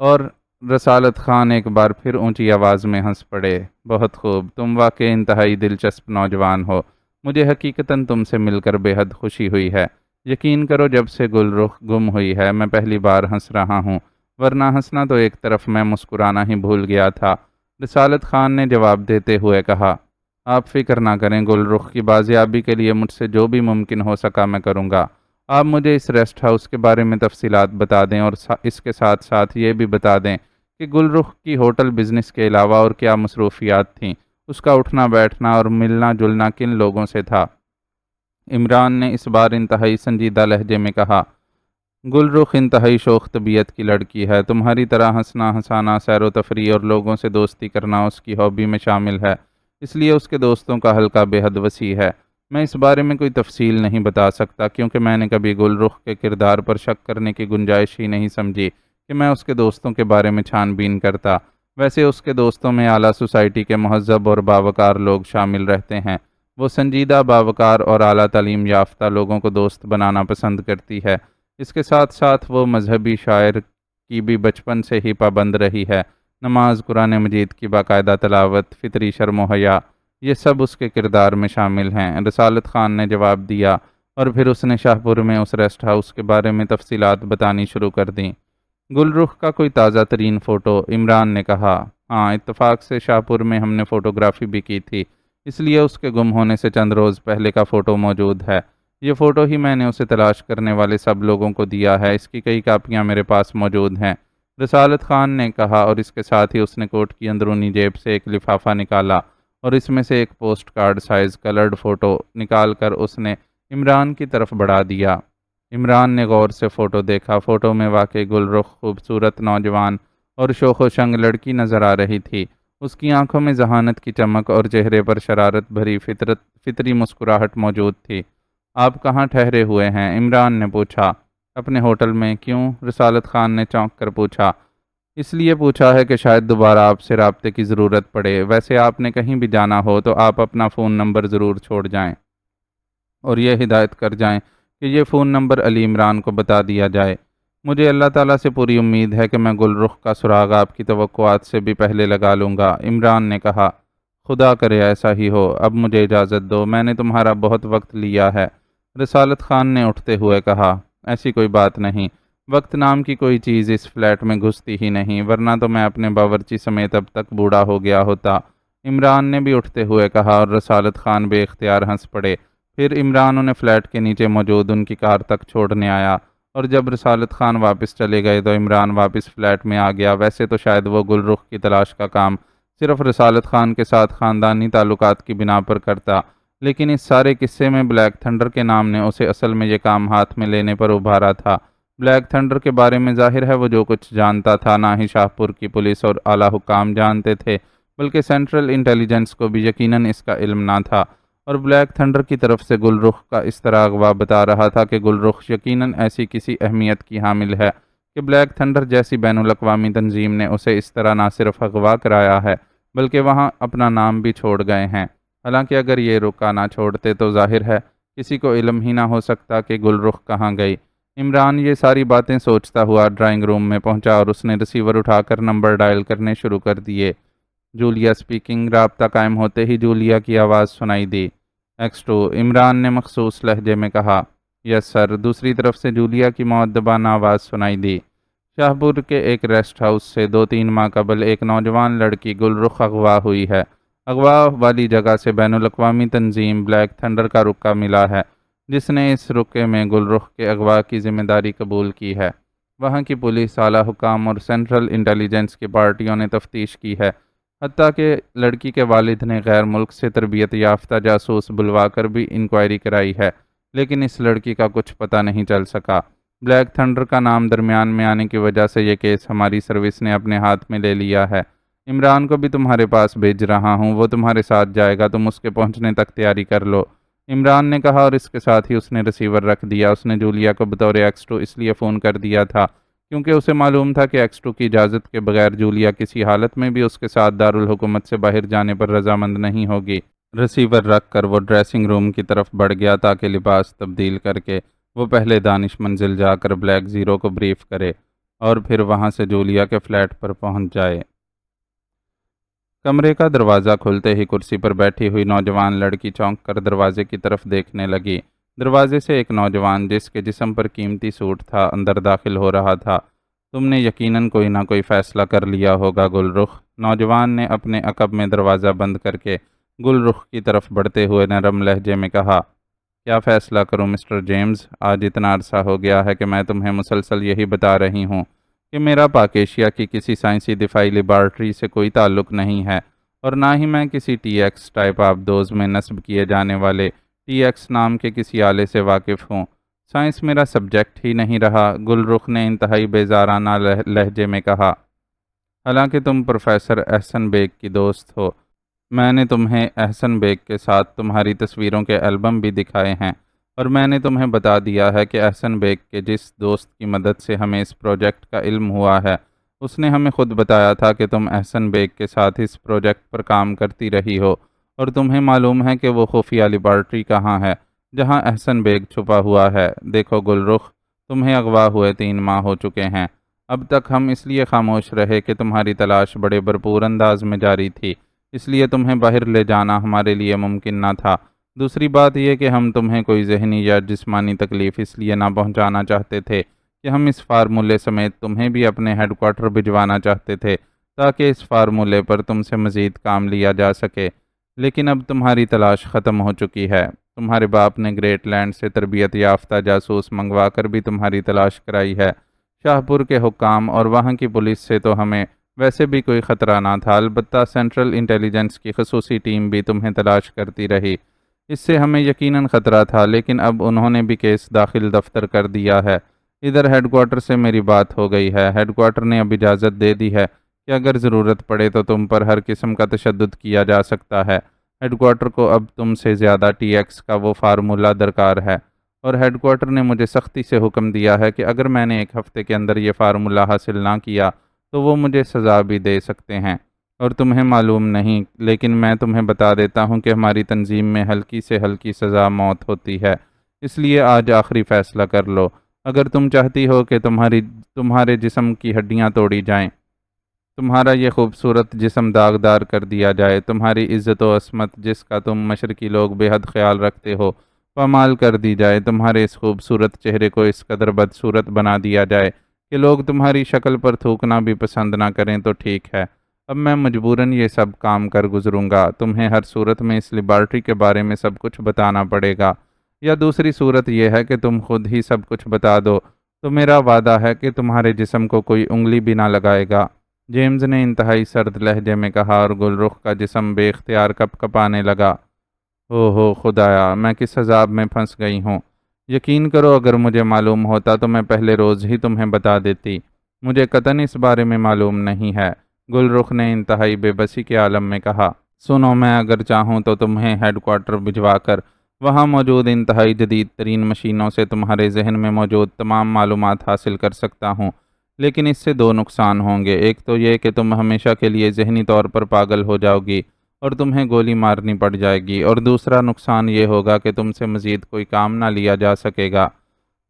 اور رسالت خان ایک بار پھر اونچی آواز میں ہنس پڑے۔ بہت خوب، تم واقعی انتہائی دلچسپ نوجوان ہو، مجھے حقیقتاً تم سے مل کر بے حد خوشی ہوئی ہے۔ یقین کرو جب سے گل رخ گم ہوئی ہے میں پہلی بار ہنس رہا ہوں، ورنہ ہنسنا تو ایک طرف میں مسکرانا ہی بھول گیا تھا، رسالت خان نے جواب دیتے ہوئے کہا۔ آپ فکر نہ کریں، گل رخ کی بازیابی کے لیے مجھ سے جو بھی ممکن ہو سکا میں کروں گا۔ آپ مجھے اس ریسٹ ہاؤس کے بارے میں تفصیلات بتا دیں اور اس کے ساتھ ساتھ یہ بھی بتا دیں کہ گل رخ کی ہوٹل بزنس کے علاوہ اور کیا مصروفیات تھیں، اس کا اٹھنا بیٹھنا اور ملنا جلنا کن لوگوں سے تھا۔ عمران نے اس بار انتہائی سنجیدہ لہجے میں کہا۔ گل رخ انتہائی شوخ طبیعت کی لڑکی ہے، تمہاری طرح ہنسنا ہنسانا، سیر و تفریح اور لوگوں سے دوستی کرنا اس کی ہابی میں شامل ہے، اس لیے اس کے دوستوں کا حلقہ بے حد وسیع ہے۔ میں اس بارے میں کوئی تفصیل نہیں بتا سکتا کیونکہ میں نے کبھی گل رخ کے کردار پر شک کرنے کی گنجائش ہی نہیں سمجھی کہ میں اس کے دوستوں کے بارے میں چھان بین کرتا۔ ویسے اس کے دوستوں میں اعلیٰ سوسائٹی کے مہذب اور باوقار لوگ شامل رہتے ہیں، وہ سنجیدہ، باوقار اور اعلیٰ تعلیم یافتہ لوگوں کو دوست بنانا پسند کرتی ہے۔ اس کے ساتھ ساتھ وہ مذہبی شاعر کی بھی بچپن سے ہی پابند رہی ہے، نماز، قرآن مجید کی باقاعدہ تلاوت، فطری شرم و حیا، یہ سب اس کے کردار میں شامل ہیں، رسالت خان نے جواب دیا، اور پھر اس نے شاہ پور میں اس ریسٹ ہاؤس کے بارے میں تفصیلات بتانی شروع کر دیں۔ گل رخ کا کوئی تازہ ترین فوٹو؟ عمران نے کہا۔ ہاں، اتفاق سے شاہ پور میں ہم نے فوٹوگرافی بھی کی تھی، اس لیے اس کے گم ہونے سے چند روز پہلے کا فوٹو موجود ہے۔ یہ فوٹو ہی میں نے اسے تلاش کرنے والے سب لوگوں کو دیا ہے، اس کی کئی کاپیاں میرے پاس موجود ہیں، رسالت خان نے کہا، اور اس کے ساتھ ہی اس نے کوٹ کی اندرونی جیب سے ایک لفافہ نکالا اور اس میں سے ایک post card size coloured photo نکال کر اس نے عمران کی طرف بڑھا دیا۔ عمران نے غور سے فوٹو دیکھا، فوٹو میں واقعی گل رخ خوبصورت نوجوان اور شوخ و شنگ لڑکی نظر آ رہی تھی، اس کی آنکھوں میں ذہانت کی چمک اور چہرے پر شرارت بھری فطری مسکراہٹ موجود تھی۔ آپ کہاں ٹھہرے ہوئے ہیں؟ عمران نے پوچھا۔ اپنے ہوٹل میں۔ کیوں؟ رسالت خان نے چونک کر پوچھا۔ اس لیے پوچھا ہے کہ شاید دوبارہ آپ سے رابطے کی ضرورت پڑے، ویسے آپ نے کہیں بھی جانا ہو تو آپ اپنا فون نمبر ضرور چھوڑ جائیں اور یہ ہدایت کر جائیں کہ یہ فون نمبر علی عمران کو بتا دیا جائے۔ مجھے اللہ تعالیٰ سے پوری امید ہے کہ میں گل رخ کا سراغ آپ کی توقعات سے بھی پہلے لگا لوں گا، عمران نے کہا۔ خدا کرے ایسا ہی ہو، اب مجھے اجازت دو، میں نے تمہارا بہت وقت لیا ہے، رسالت خان نے اٹھتے ہوئے کہا۔ ایسی کوئی بات نہیں، وقت نام کی کوئی چیز اس فلیٹ میں گھستی ہی نہیں، ورنہ تو میں اپنے باورچی سمیت اب تک بوڑھا ہو گیا ہوتا، عمران نے بھی اٹھتے ہوئے کہا، اور رسالت خان بے اختیار ہنس پڑے۔ پھر عمران انہیں فلیٹ کے نیچے موجود ان کی کار تک چھوڑنے آیا، اور جب رسالت خان واپس چلے گئے تو عمران واپس فلیٹ میں آ گیا۔ ویسے تو شاید وہ گل رخ کی تلاش کا کام صرف رسالت خان کے ساتھ خاندانی تعلقات کی بنا پر کرتا، لیکن اس سارے قصے میں بلیک تھنڈر کے نام نے اسے اصل میں یہ کام ہاتھ میں لینے پر ابھارا تھا۔ بلیک تھنڈر کے بارے میں ظاہر ہے وہ جو کچھ جانتا تھا نہ ہی شاہ پور کی پولیس اور اعلیٰ حکام جانتے تھے، بلکہ سینٹرل انٹیلیجنس کو بھی یقیناً اس کا علم نہ تھا، اور بلیک تھنڈر کی طرف سے گل رخ کا اس طرح اغوا بتا رہا تھا کہ گل رخ یقیناً ایسی کسی اہمیت کی حامل ہے کہ بلیک تھنڈر جیسی بین الاقوامی تنظیم نے اسے اس طرح نہ صرف اغوا کرایا ہے بلکہ وہاں اپنا نام بھی چھوڑ گئے ہیں۔ حالانکہ اگر یہ رکا نہ چھوڑتے تو ظاہر ہے کسی کو علم ہی نہ ہو سکتا کہ گل رخ کہاں گئی۔ عمران یہ ساری باتیں سوچتا ہوا ڈرائنگ روم میں پہنچا اور اس نے ریسیور اٹھا کر نمبر ڈائل کرنے شروع کر دیے۔ Julia speaking. رابطہ قائم ہوتے ہی جولیا کی آواز سنائی دی۔ X2 عمران نے مخصوص لہجے میں کہا۔ یس سر۔ دوسری طرف سے جولیا کی مؤدبانہ آواز سنائی دی۔ شاہپور کے ایک ریسٹ ہاؤس سے 2-3 ماہ قبل ایک نوجوان لڑکی گل رخ اغوا ہوئی ہے۔ اغوا والی جگہ سے بین الاقوامی تنظیم بلیک تھنڈر کا رکا ملا ہے جس نے اس رکے میں گل رخ کے اغوا کی ذمہ داری قبول کی ہے۔ وہاں کی پولیس، اعلیٰ حکام اور سینٹرل انٹیلیجنس کی پارٹیوں نے تفتیش کی ہے۔ حتیٰ کہ لڑکی کے والد نے غیر ملک سے تربیت یافتہ جاسوس بلوا کر بھی انکوائری کرائی ہے، لیکن اس لڑکی کا کچھ پتہ نہیں چل سکا۔ بلیک تھنڈر کا نام درمیان میں آنے کی وجہ سے یہ کیس ہماری سروس نے اپنے ہاتھ میں لے لیا ہے۔ عمران کو بھی تمہارے پاس بھیج رہا ہوں، وہ تمہارے ساتھ جائے گا، تم اس کے پہنچنے تک تیاری کر لو، عمران نے کہا اور اس کے ساتھ ہی اس نے ریسیور رکھ دیا۔ اس نے جولیا کو بطور X2 اس لیے فون کر دیا تھا کیونکہ اسے معلوم تھا کہ X2 کی اجازت کے بغیر جولیا کسی حالت میں بھی اس کے ساتھ دارالحکومت سے باہر جانے پر رضامند نہیں ہوگی۔ ریسیور رکھ کر وہ ڈریسنگ روم کی طرف بڑھ گیا تاکہ لباس تبدیل کر کے وہ پہلے دانش منزل جا کر بلیک زیرو کو بریف کرے اور پھر وہاں سے جولیا کے فلیٹ پر پہنچ جائے۔ کمرے کا دروازہ کھلتے ہی کرسی پر بیٹھی ہوئی نوجوان لڑکی چونک کر دروازے کی طرف دیکھنے لگی۔ دروازے سے ایک نوجوان جس کے جسم پر قیمتی سوٹ تھا اندر داخل ہو رہا تھا۔ تم نے یقیناً کوئی نہ کوئی فیصلہ کر لیا ہوگا گل رخ، نوجوان نے اپنے عقب میں دروازہ بند کر کے گل رخ کی طرف بڑھتے ہوئے نرم لہجے میں کہا۔ کیا فیصلہ کروں مسٹر جیمز؟ آج اتنا عرصہ ہو گیا ہے کہ میں تمہیں مسلسل یہی بتا رہی ہوں کہ میرا پاک ایشیا کی کسی سائنسی دفاعی لیبارٹری سے کوئی تعلق نہیں ہے اور نہ ہی میں کسی TX ٹائپ آف دوز میں نصب کیے جانے والے TX نام کے کسی آلے سے واقف ہوں۔ سائنس میرا سبجیکٹ ہی نہیں رہا، گل رخ نے انتہائی بیزارانہ لہجے میں کہا۔ حالانکہ تم پروفیسر احسن بیگ کی دوست ہو، میں نے تمہیں احسن بیگ کے ساتھ تمہاری تصویروں کے البم بھی دکھائے ہیں اور میں نے تمہیں بتا دیا ہے کہ احسن بیگ کے جس دوست کی مدد سے ہمیں اس پروجیکٹ کا علم ہوا ہے اس نے ہمیں خود بتایا تھا کہ تم احسن بیگ کے ساتھ اس پروجیکٹ پر کام کرتی رہی ہو اور تمہیں معلوم ہے کہ وہ خفیہ لیبارٹری کہاں ہے جہاں احسن بیگ چھپا ہوا ہے۔ دیکھو گل رخ، تمہیں اغوا ہوئے 3 ماہ ہو چکے ہیں۔ اب تک ہم اس لیے خاموش رہے کہ تمہاری تلاش بڑے بھرپور انداز میں جاری تھی، اس لیے تمہیں باہر لے جانا ہمارے لیے ممکن نہ تھا۔ دوسری بات یہ کہ ہم تمہیں کوئی ذہنی یا جسمانی تکلیف اس لیے نہ پہنچانا چاہتے تھے کہ ہم اس فارمولے سمیت تمہیں بھی اپنے ہیڈ کوارٹر بھجوانا چاہتے تھے تاکہ اس فارمولے پر تم سے مزید کام لیا جا سکے، لیکن اب تمہاری تلاش ختم ہو چکی ہے۔ تمہارے باپ نے گریٹ لینڈ سے تربیت یافتہ جاسوس منگوا کر بھی تمہاری تلاش کرائی ہے۔ شاہپور کے حکام اور وہاں کی پولیس سے تو ہمیں ویسے بھی کوئی خطرہ نہ تھا، البتہ سینٹرل انٹیلیجنس کی خصوصی ٹیم بھی تمہیں تلاش کرتی رہی، اس سے ہمیں یقیناً خطرہ تھا، لیکن اب انہوں نے بھی کیس داخل دفتر کر دیا ہے۔ ادھر ہیڈ کوارٹر سے میری بات ہو گئی ہے، ہیڈ کوارٹر نے اب اجازت دے دی ہے کہ اگر ضرورت پڑے تو تم پر ہر قسم کا تشدد کیا جا سکتا ہے۔ ہیڈ کوارٹر کو اب تم سے زیادہ TX کا وہ فارمولہ درکار ہے اور ہیڈ کوارٹر نے مجھے سختی سے حکم دیا ہے کہ اگر میں نے 1 ہفتے کے اندر یہ فارمولہ حاصل نہ کیا تو وہ مجھے سزا بھی دے سکتے ہیں، اور تمہیں معلوم نہیں لیکن میں تمہیں بتا دیتا ہوں کہ ہماری تنظیم میں ہلکی سے ہلکی سزا موت ہوتی ہے، اس لیے آج آخری فیصلہ کر لو۔ اگر تم چاہتی ہو کہ تمہارے جسم کی ہڈیاں توڑی جائیں، تمہارا یہ خوبصورت جسم داغدار کر دیا جائے، تمہاری عزت و عصمت جس کا تم مشرقی لوگ بے حد خیال رکھتے ہو پامال کر دی جائے، تمہارے اس خوبصورت چہرے کو اس قدر بدصورت بنا دیا جائے کہ لوگ تمہاری شکل پر تھوکنا بھی پسند نہ کریں، تو ٹھیک ہے، اب میں مجبوراً یہ سب کام کر گزروں گا۔ تمہیں ہر صورت میں اس لیبارٹری کے بارے میں سب کچھ بتانا پڑے گا، یا دوسری صورت یہ ہے کہ تم خود ہی سب کچھ بتا دو، تو میرا وعدہ ہے کہ تمہارے جسم کو کوئی انگلی بھی نہ لگائے گا، جیمز نے انتہائی سرد لہجے میں کہا، اور گل رخ کا جسم بے اختیار کپ کپانے لگا۔ ہو خدایا، میں کس عذاب میں پھنس گئی ہوں۔ یقین کرو اگر مجھے معلوم ہوتا تو میں پہلے روز ہی تمہیں بتا دیتی، مجھے قطعاً اس بارے میں معلوم نہیں ہے، گل رخ نے انتہائی بے بسی کے عالم میں کہا۔ سنو، میں اگر چاہوں تو تمہیں ہیڈ کوارٹر بھجوا کر وہاں موجود انتہائی جدید ترین مشینوں سے تمہارے ذہن میں موجود تمام معلومات حاصل کر سکتا ہوں، لیکن اس سے دو نقصان ہوں گے۔ ایک تو یہ کہ تم ہمیشہ کے لیے ذہنی طور پر پاگل ہو جاؤ گی اور تمہیں گولی مارنی پڑ جائے گی، اور دوسرا نقصان یہ ہوگا کہ تم سے مزید کوئی کام نہ لیا جا سکے گا،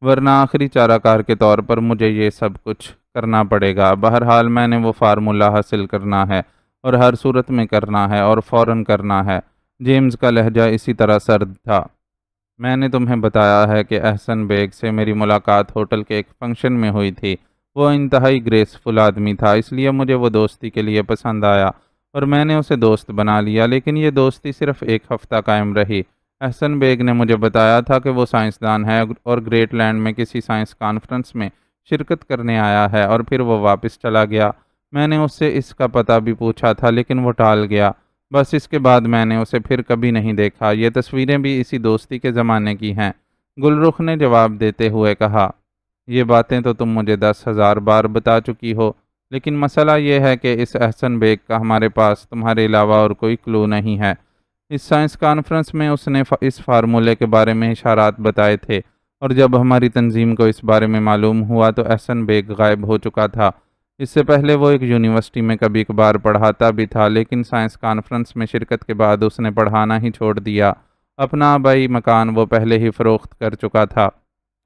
ورنہ آخری چارہ کار کے طور پر مجھے یہ سب کچھ کرنا پڑے گا۔ بہرحال میں نے وہ فارمولہ حاصل کرنا ہے، اور ہر صورت میں کرنا ہے، اور فوراً کرنا ہے۔ جیمز کا لہجہ اسی طرح سرد تھا۔ میں نے تمہیں بتایا ہے کہ احسن بیگ سے میری ملاقات ہوٹل کے ایک فنکشن میں ہوئی تھی۔ وہ انتہائی گریسفل آدمی تھا، اس لیے مجھے وہ دوستی کے لیے پسند آیا اور میں نے اسے دوست بنا لیا، لیکن یہ دوستی صرف ایک ہفتہ قائم رہی۔ احسن بیگ نے مجھے بتایا تھا کہ وہ سائنسدان ہے اور گریٹ لینڈ میں کسی سائنس کانفرنس میں شرکت کرنے آیا ہے، اور پھر وہ واپس چلا گیا۔ میں نے اس سے اس کا پتہ بھی پوچھا تھا، لیکن وہ ٹال گیا۔ بس اس کے بعد میں نے اسے پھر کبھی نہیں دیکھا۔ یہ تصویریں بھی اسی دوستی کے زمانے کی ہیں، گل رخ نے جواب دیتے ہوئے کہا۔ یہ باتیں تو تم مجھے 10,000 بار بتا چکی ہو، لیکن مسئلہ یہ ہے کہ اس احسن بیگ کا ہمارے پاس تمہارے علاوہ اور کوئی کلو نہیں ہے۔ اس سائنس کانفرنس میں اس نے اس فارمولے کے بارے میں اشارات بتائے تھے، اور جب ہماری تنظیم کو اس بارے میں معلوم ہوا تو احسن بیگ غائب ہو چکا تھا۔ اس سے پہلے وہ ایک یونیورسٹی میں کبھی کبھار پڑھاتا بھی تھا، لیکن سائنس کانفرنس میں شرکت کے بعد اس نے پڑھانا ہی چھوڑ دیا۔ اپنا آبائی مکان وہ پہلے ہی فروخت کر چکا تھا۔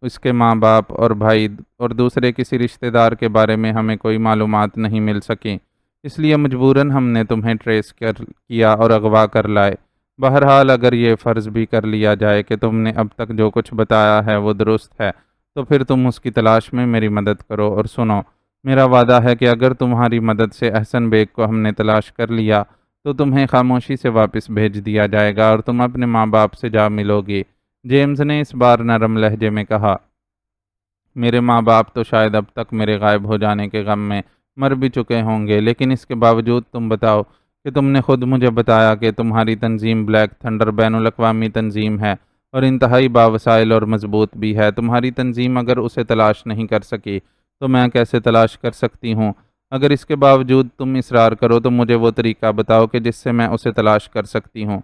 اس کے ماں باپ اور بھائی اور دوسرے کسی رشتہ دار کے بارے میں ہمیں کوئی معلومات نہیں مل سکیں، اس لیے مجبوراً ہم نے تمہیں ٹریس کیا اور اغوا کر لائے۔ بہرحال اگر یہ فرض بھی کر لیا جائے کہ تم نے اب تک جو کچھ بتایا ہے وہ درست ہے، تو پھر تم اس کی تلاش میں میری مدد کرو، اور سنو، میرا وعدہ ہے کہ اگر تمہاری مدد سے احسن بیگ کو ہم نے تلاش کر لیا تو تمہیں خاموشی سے واپس بھیج دیا جائے گا اور تم اپنے ماں باپ سے جا ملو گی۔ جیمز نے اس بار نرم لہجے میں کہا۔ میرے ماں باپ تو شاید اب تک میرے غائب ہو جانے کے غم میں مر بھی چکے ہوں گے، لیکن اس کے باوجود تم بتاؤ کہ تم نے خود مجھے بتایا کہ تمہاری تنظیم بلیک تھنڈر بین الاقوامی تنظیم ہے اور انتہائی باوسائل اور مضبوط بھی ہے۔ تمہاری تنظیم اگر اسے تلاش نہیں کر سکی تو میں کیسے تلاش کر سکتی ہوں؟ اگر اس کے باوجود تم اصرار کرو تو مجھے وہ طریقہ بتاؤ کہ جس سے میں اسے تلاش کر سکتی ہوں،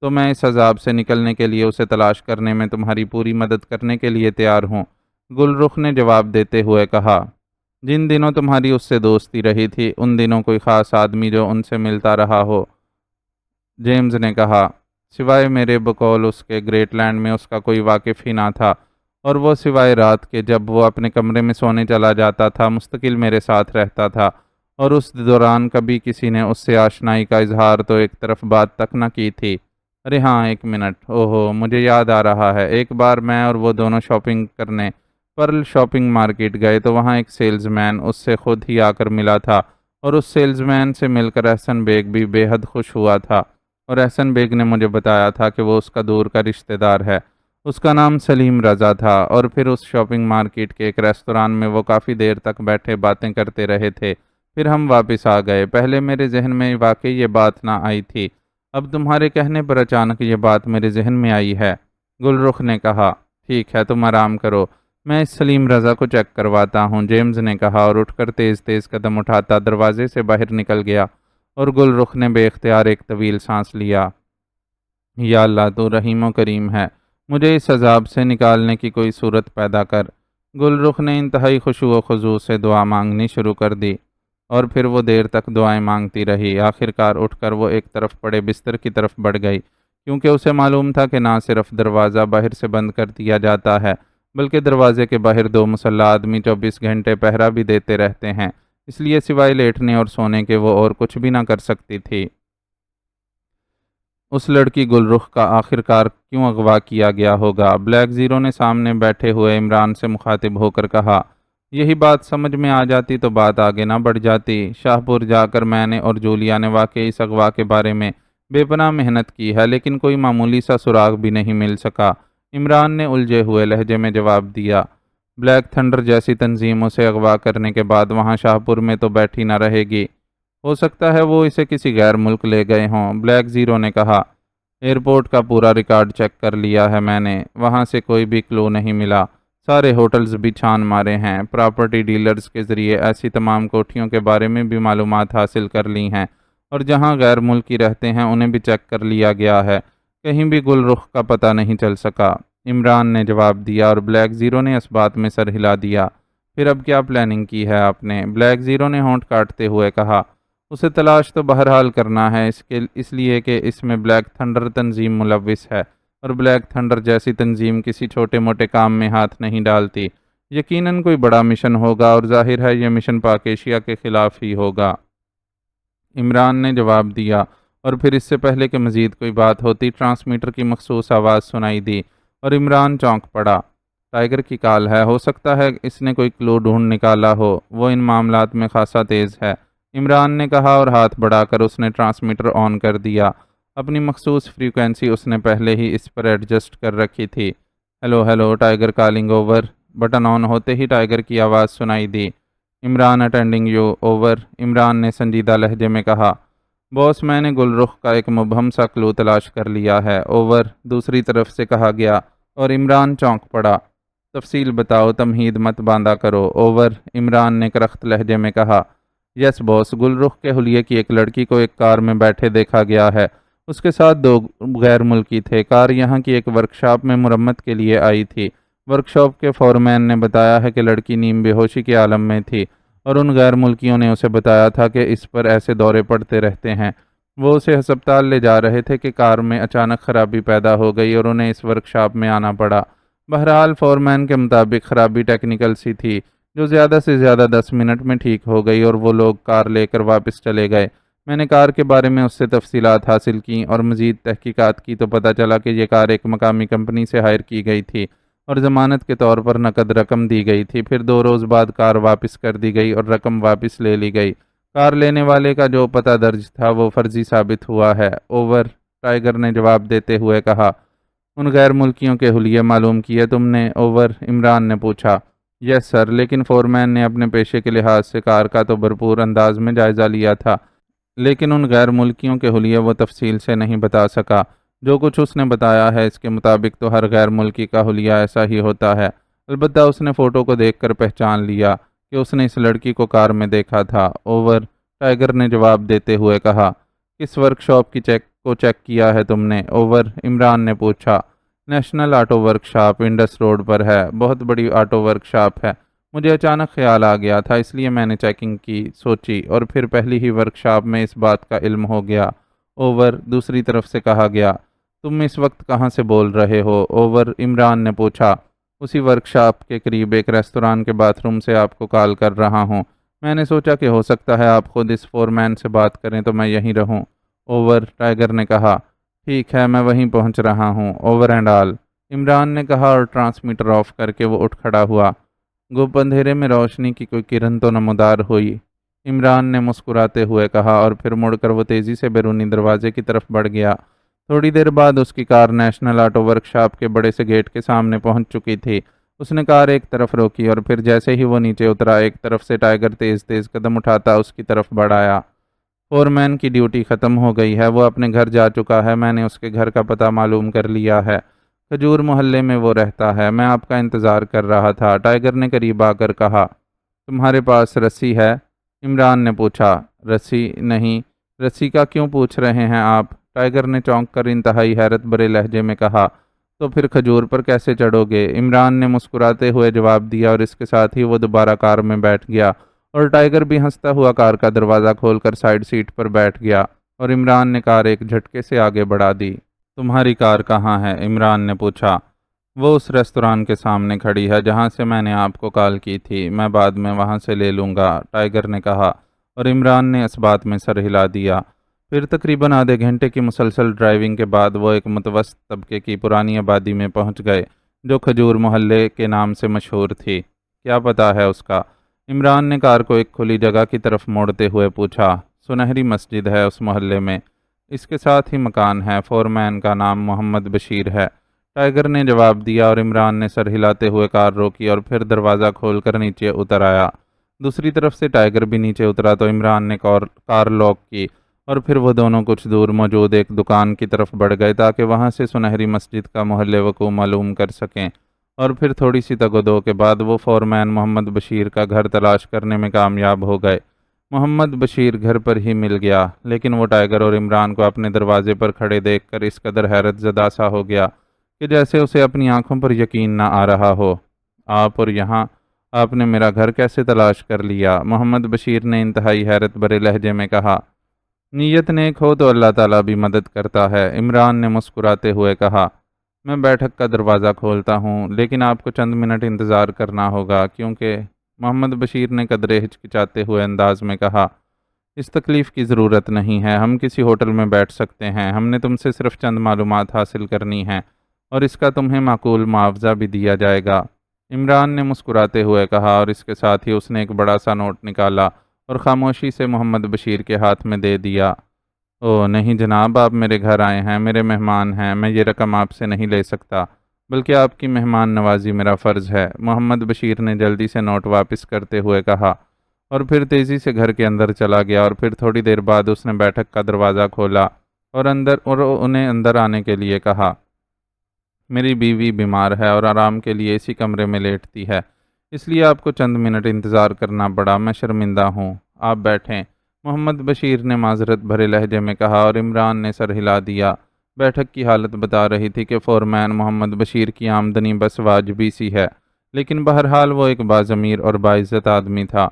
تو میں اس عذاب سے نکلنے کے لیے اسے تلاش کرنے میں تمہاری پوری مدد کرنے کے لیے تیار ہوں۔ گل رخ نے جواب دیتے ہوئے کہا۔ جن دنوں تمہاری اس سے دوستی رہی تھی ان دنوں کوئی خاص آدمی جو ان سے ملتا رہا ہو؟ جیمز نے کہا۔ سوائے میرے بقول اس کے گریٹ لینڈ میں اس کا کوئی واقف ہی نہ تھا، اور وہ سوائے رات کے جب وہ اپنے کمرے میں سونے چلا جاتا تھا مستقل میرے ساتھ رہتا تھا، اور اس دوران کبھی کسی نے اس سے آشنائی کا اظہار تو ایک طرف بات تک نہ کی تھی۔ ارے ہاں، ایک منٹ، اوہو، مجھے یاد آ رہا ہے، ایک بار میں اور وہ دونوں شاپنگ کرنے پرل شاپنگ مارکیٹ گئے تو وہاں ایک سیلز مین اس سے خود ہی آ کر ملا تھا، اور اس سیلز مین سے مل کر احسن بیگ بھی بے حد خوش ہوا تھا، اور احسن بیگ نے مجھے بتایا تھا کہ وہ اس کا دور کا رشتہ دار ہے۔ اس کا نام سلیم رضا تھا، اور پھر اس شاپنگ مارکیٹ کے ایک ریستوران میں وہ کافی دیر تک بیٹھے باتیں کرتے رہے تھے۔ پھر ہم واپس آ گئے۔ پہلے میرے ذہن میں واقعی یہ بات نہ آئی تھی، اب تمہارے کہنے پر اچانک یہ بات میرے ذہن میں آئی ہے۔ گل رخ نے کہا۔ ٹھیک ہے، تم آرام کرو، میں اس سلیم رضا کو چیک کرواتا ہوں، جیمز نے کہا، اور اٹھ کر تیز تیز قدم اٹھاتا دروازے سے باہر نکل گیا، اور گل رخ نے بے اختیار ایک طویل سانس لیا۔ یا اللہ، تو رحیم و کریم ہے، مجھے اس عذاب سے نکالنے کی کوئی صورت پیدا کر۔ گل رخ نے انتہائی خشوع و خضوع سے دعا مانگنی شروع کر دی، اور پھر وہ دیر تک دعائیں مانگتی رہی۔ آخرکار اٹھ کر وہ ایک طرف پڑے بستر کی طرف بڑھ گئی، کیونکہ اسے معلوم تھا کہ نہ صرف دروازہ باہر سے بند کر دیا جاتا ہے، بلکہ دروازے کے باہر دو مسلح آدمی 24 گھنٹے پہرا بھی دیتے رہتے ہیں، اس لیے سوائے لیٹنے اور سونے کے وہ اور کچھ بھی نہ کر سکتی تھی۔ اس لڑکی گل رخ کا آخرکار کیوں اغوا کیا گیا ہوگا؟ بلیک زیرو نے سامنے بیٹھے ہوئے عمران سے مخاطب ہو کر کہا۔ یہی بات سمجھ میں آ جاتی تو بات آگے نہ بڑھ جاتی۔ شاہ پور جا کر میں نے اور جولیا نے واقعی اس اغوا کے بارے میں بے پناہ محنت کی ہے، لیکن کوئی معمولی سا سراغ بھی نہیں مل سکا، عمران نے الجھے ہوئے لہجے میں جواب دیا۔ بلیک تھنڈر جیسی تنظیم اسے اغوا کرنے کے بعد وہاں شاہ پور میں تو بیٹھی نہ رہے گی، ہو سکتا ہے وہ اسے کسی غیر ملک لے گئے ہوں، بلیک زیرو نے کہا۔ ایئرپورٹ کا پورا ریکارڈ چیک کر لیا ہے میں نے، وہاں سے کوئی بھی کلو نہیں ملا، سارے ہوٹلز بھی چھان مارے ہیں، پراپرٹی ڈیلرز کے ذریعے ایسی تمام کوٹھیوں کے بارے میں بھی معلومات حاصل کر لی ہیں، اور جہاں غیر ملکی رہتے ہیں انہیں بھی چیک کر لیا گیا ہے، کہیں بھی گل رخ کا پتہ نہیں چل سکا۔ عمران نے جواب دیا اور بلیک زیرو نے اس بات میں سر ہلا دیا۔ پھر اب کیا پلاننگ کی ہے آپ نے؟ بلیک زیرو نے ہونٹ کاٹتے ہوئے کہا۔ اسے تلاش تو بہرحال کرنا ہے، اس لیے کہ اس میں بلیک تھنڈر تنظیم ملوث ہے، اور بلیک تھنڈر جیسی تنظیم کسی چھوٹے موٹے کام میں ہاتھ نہیں ڈالتی۔ یقیناً کوئی بڑا مشن ہوگا، اور ظاہر ہے یہ مشن پاک ایشیا کے خلاف ہی ہوگا، عمران نے جواب دیا۔ اور پھر اس سے پہلے کہ مزید کوئی بات ہوتی، ٹرانسمیٹر کی مخصوص آواز سنائی دی اور عمران چونک پڑا۔ ٹائیگر کی کال ہے، ہو سکتا ہے اس نے کوئی کلو ڈھونڈ نکالا ہو، وہ ان معاملات میں خاصا تیز ہے، عمران نے کہا، اور ہاتھ بڑھا کر اس نے ٹرانسمیٹر آن کر دیا۔ اپنی مخصوص فریکوینسی اس نے پہلے ہی اس پر ایڈجسٹ کر رکھی تھی۔ Hello hello, Tiger calling over. Button on ہوتے ہی ٹائیگر کی آواز سنائی دی۔ Imran attending you over, Imran نے سنجیدہ لہجے میں کہا۔ باس، میں نے گل رخ کا ایک مبہم سا کلو تلاش کر لیا ہے، اوور، دوسری طرف سے کہا گیا، اور عمران چونک پڑا۔ تفصیل بتاؤ، تمہید مت باندھا کرو، اوور، عمران نے کرخت لہجے میں کہا۔ یس باس، گل رخ کے حلیے کی ایک لڑکی کو ایک کار میں بیٹھے دیکھا گیا ہے، اس کے ساتھ 2 غیر ملکی تھے، کار یہاں کی ایک ورکشاپ میں مرمت کے لیے آئی تھی۔ ورکشاپ کے فورمین نے بتایا ہے کہ لڑکی نیم بے ہوشی کے عالم میں تھی، اور ان غیر ملکیوں نے اسے بتایا تھا کہ اس پر ایسے دورے پڑتے رہتے ہیں۔ وہ اسے ہسپتال لے جا رہے تھے کہ کار میں اچانک خرابی پیدا ہو گئی اور انہیں اس ورکشاپ میں آنا پڑا۔ بہرحال فورمین کے مطابق خرابی ٹیکنیکل سی تھی، جو زیادہ سے زیادہ 10 منٹ میں ٹھیک ہو گئی، اور وہ لوگ کار لے کر واپس چلے گئے۔ میں نے کار کے بارے میں اس سے تفصیلات حاصل کیں اور مزید تحقیقات کی تو پتہ چلا کہ یہ کار ایک مقامی کمپنی سے ہائر کی گئی تھی اور ضمانت کے طور پر نقد رقم دی گئی تھی۔ پھر 2 روز بعد کار واپس کر دی گئی اور رقم واپس لے لی گئی۔ کار لینے والے کا جو پتہ درج تھا وہ فرضی ثابت ہوا ہے، اوور، ٹائیگر نے جواب دیتے ہوئے کہا۔ ان غیر ملکیوں کے حلیے معلوم کیے تم نے، اوور، عمران نے پوچھا۔ یس سر، لیکن فورمین نے اپنے پیشے کے لحاظ سے کار کا تو بھرپور انداز میں جائزہ لیا تھا، لیکن ان غیر ملکیوں کے حلیے وہ تفصیل سے نہیں بتا سکا۔ جو کچھ اس نے بتایا ہے اس کے مطابق تو ہر غیر ملکی کا حلیہ ایسا ہی ہوتا ہے، البتہ اس نے فوٹو کو دیکھ کر پہچان لیا کہ اس نے اس لڑکی کو کار میں دیکھا تھا، اوور، ٹائیگر نے جواب دیتے ہوئے کہا۔ کس ورکشاپ کی چیک کیا ہے تم نے، اوور، عمران نے پوچھا۔ National Auto Workshop Indus Road پر ہے، بہت بڑی آٹو ورکشاپ ہے، مجھے اچانک خیال آ گیا تھا، اس لیے میں نے چیکنگ کی سوچی، اور پھر پہلی ہی ورکشاپ میں اس بات کا علم ہو گیا، اوور، دوسری طرف سے کہا گیا۔ تم اس وقت کہاں سے بول رہے ہو، اوور، عمران نے پوچھا۔ اسی ورکشاپ کے قریب ایک ریستوران کے باتھ روم سے آپ کو کال کر رہا ہوں، میں نے سوچا کہ ہو سکتا ہے آپ خود اس فورمین سے بات کریں تو میں یہیں رہوں، اوور، ٹائیگر نے کہا۔ ٹھیک ہے، میں وہیں پہنچ رہا ہوں، اوور اینڈ آل، عمران نے کہا، اور ٹرانسمیٹر آف کر کے وہ اٹھ کھڑا ہوا۔ گپ اندھیرے میں روشنی کی کوئی کرن تو نمودار ہوئی، عمران نے مسکراتے ہوئے کہا، اور پھر مڑ کر وہ تیزی سے بیرونی دروازے کی طرف بڑھ گیا۔ تھوڑی دیر بعد اس کی کار نیشنل آٹو ورکشاپ کے بڑے سے گیٹ کے سامنے پہنچ چکی تھی۔ اس نے کار ایک طرف روکی اور پھر جیسے ہی وہ نیچے اترا، ایک طرف سے ٹائیگر تیز تیز قدم اٹھاتا اس کی طرف بڑھ آیا۔ فورمین کی ڈیوٹی ختم ہو گئی ہے، وہ اپنے گھر جا چکا ہے، میں نے اس کے گھر کا پتہ معلوم کر لیا ہے، کھجور محلے میں وہ رہتا ہے، میں آپ کا انتظار کر رہا تھا، ٹائیگر نے قریب آ کر کہا۔ تمہارے پاس رسی ہے، عمران نے پوچھا۔ رسی نہیں، رسی کا کیوں پوچھ رہے ہیں آپ، ٹائیگر نے چونک کر انتہائی حیرت بھرے لہجے میں کہا۔ تو پھر کھجور پر کیسے چڑھو گے، عمران نے مسکراتے ہوئے جواب دیا، اور اس کے ساتھ ہی وہ دوبارہ کار میں بیٹھ گیا، اور ٹائیگر بھی ہنستا ہوا کار کا دروازہ کھول کر سائیڈ سیٹ پر بیٹھ گیا، اور عمران نے کار ایک جھٹکے سے آگے بڑھا دی۔ تمہاری کار کہاں ہے، عمران نے پوچھا۔ وہ اس ریستوران کے سامنے کھڑی ہے جہاں سے میں نے آپ کو کال کی تھی، میں بعد میں وہاں سے لے لوں گا، ٹائیگر نے کہا، اور عمران نے اس بات میں سر ہلا دیا۔ پھر تقریباً آدھے گھنٹے کی مسلسل ڈرائیونگ کے بعد وہ ایک متوسط طبقے کی پرانی آبادی میں پہنچ گئے جو کھجور محلے کے نام سے مشہور تھی۔ کیا پتہ ہے اس کا، عمران نے کار کو ایک کھلی جگہ کی طرف موڑتے ہوئے پوچھا۔ سنہری مسجد ہے اس محلے میں، اس کے ساتھ ہی مکان ہے، فورمین کا نام محمد بشیر ہے، ٹائیگر نے جواب دیا، اور عمران نے سر ہلاتے ہوئے کار روکی اور پھر دروازہ کھول کر نیچے اتر آیا۔ دوسری طرف سے ٹائیگر بھی نیچے اترا تو عمران نے کار لاک کی، اور پھر وہ دونوں کچھ دور موجود ایک دکان کی طرف بڑھ گئے تاکہ وہاں سے سنہری مسجد کا محل وقوع معلوم کر سکیں، اور پھر تھوڑی سی تگ و دو کے بعد وہ فورمین محمد بشیر کا گھر تلاش کرنے میں کامیاب ہو گئے۔ محمد بشیر گھر پر ہی مل گیا، لیکن وہ ٹائیگر اور عمران کو اپنے دروازے پر کھڑے دیکھ کر اس قدر حیرت زدہ سا ہو گیا کہ جیسے اسے اپنی آنکھوں پر یقین نہ آ رہا ہو۔ آپ اور یہاں، آپ نے میرا گھر کیسے تلاش کر لیا؟ محمد بشیر نے انتہائی حیرت بھرے لہجے میں کہا۔ نیت نیک ہو تو اللہ تعالیٰ بھی مدد کرتا ہے، عمران نے مسکراتے ہوئے کہا۔ میں بیٹھک کا دروازہ کھولتا ہوں، لیکن آپ کو چند منٹ انتظار کرنا ہوگا کیونکہ محمد بشیر نے قدرے ہچکچاتے ہوئے انداز میں کہا۔ اس تکلیف کی ضرورت نہیں ہے، ہم کسی ہوٹل میں بیٹھ سکتے ہیں، ہم نے تم سے صرف چند معلومات حاصل کرنی ہیں اور اس کا تمہیں معقول معاوضہ بھی دیا جائے گا، عمران نے مسکراتے ہوئے کہا، اور اس کے ساتھ ہی اس نے ایک بڑا سا نوٹ نکالا اور خاموشی سے محمد بشیر کے ہاتھ میں دے دیا۔ او نہیں جناب، آپ میرے گھر آئے ہیں، میرے مہمان ہیں، میں یہ رقم آپ سے نہیں لے سکتا، بلکہ آپ کی مہمان نوازی میرا فرض ہے، محمد بشیر نے جلدی سے نوٹ واپس کرتے ہوئے کہا، اور پھر تیزی سے گھر کے اندر چلا گیا، اور پھر تھوڑی دیر بعد اس نے بیٹھک کا دروازہ کھولا اور انہیں اندر آنے کے لیے کہا۔ میری بیوی بیمار ہے اور آرام کے لیے اسی کمرے میں لیٹتی ہے، اس لیے آپ کو چند منٹ انتظار کرنا پڑا، میں شرمندہ ہوں، آپ بیٹھیں، محمد بشیر نے معذرت بھرے لہجے میں کہا، اور عمران نے سر ہلا دیا۔ بیٹھک کی حالت بتا رہی تھی کہ فورمین محمد بشیر کی آمدنی بس واجبی سی ہے، لیکن بہرحال وہ ایک باضمیر اور باعزت آدمی تھا۔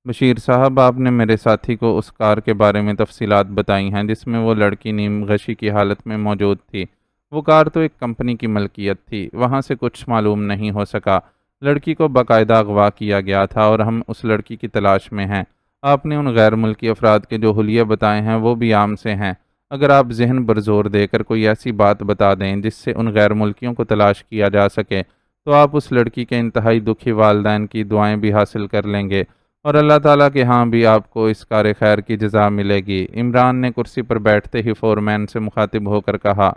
بشیر صاحب، آپ نے میرے ساتھی کو اس کار کے بارے میں تفصیلات بتائی ہیں جس میں وہ لڑکی نیم غشی کی حالت میں موجود تھی۔ وہ کار تو ایک کمپنی کی ملکیت تھی، وہاں سے کچھ معلوم نہیں ہو سکا۔ لڑکی کو باقاعدہ اغوا کیا گیا تھا اور ہم اس لڑکی کی تلاش میں ہیں۔ آپ نے ان غیر ملکی افراد کے جو حلیے بتائے ہیں وہ بھی عام سے ہیں۔ اگر آپ ذہن پر زور دے کر کوئی ایسی بات بتا دیں جس سے ان غیر ملکیوں کو تلاش کیا جا سکے تو آپ اس لڑکی کے انتہائی دکھی والدین کی دعائیں بھی حاصل کر لیں گے، اور اللہ تعالیٰ کے ہاں بھی آپ کو اس کار خیر کی جزا ملے گی، عمران نے کرسی پر بیٹھتے ہی فورمین سے مخاطب ہو کر کہا۔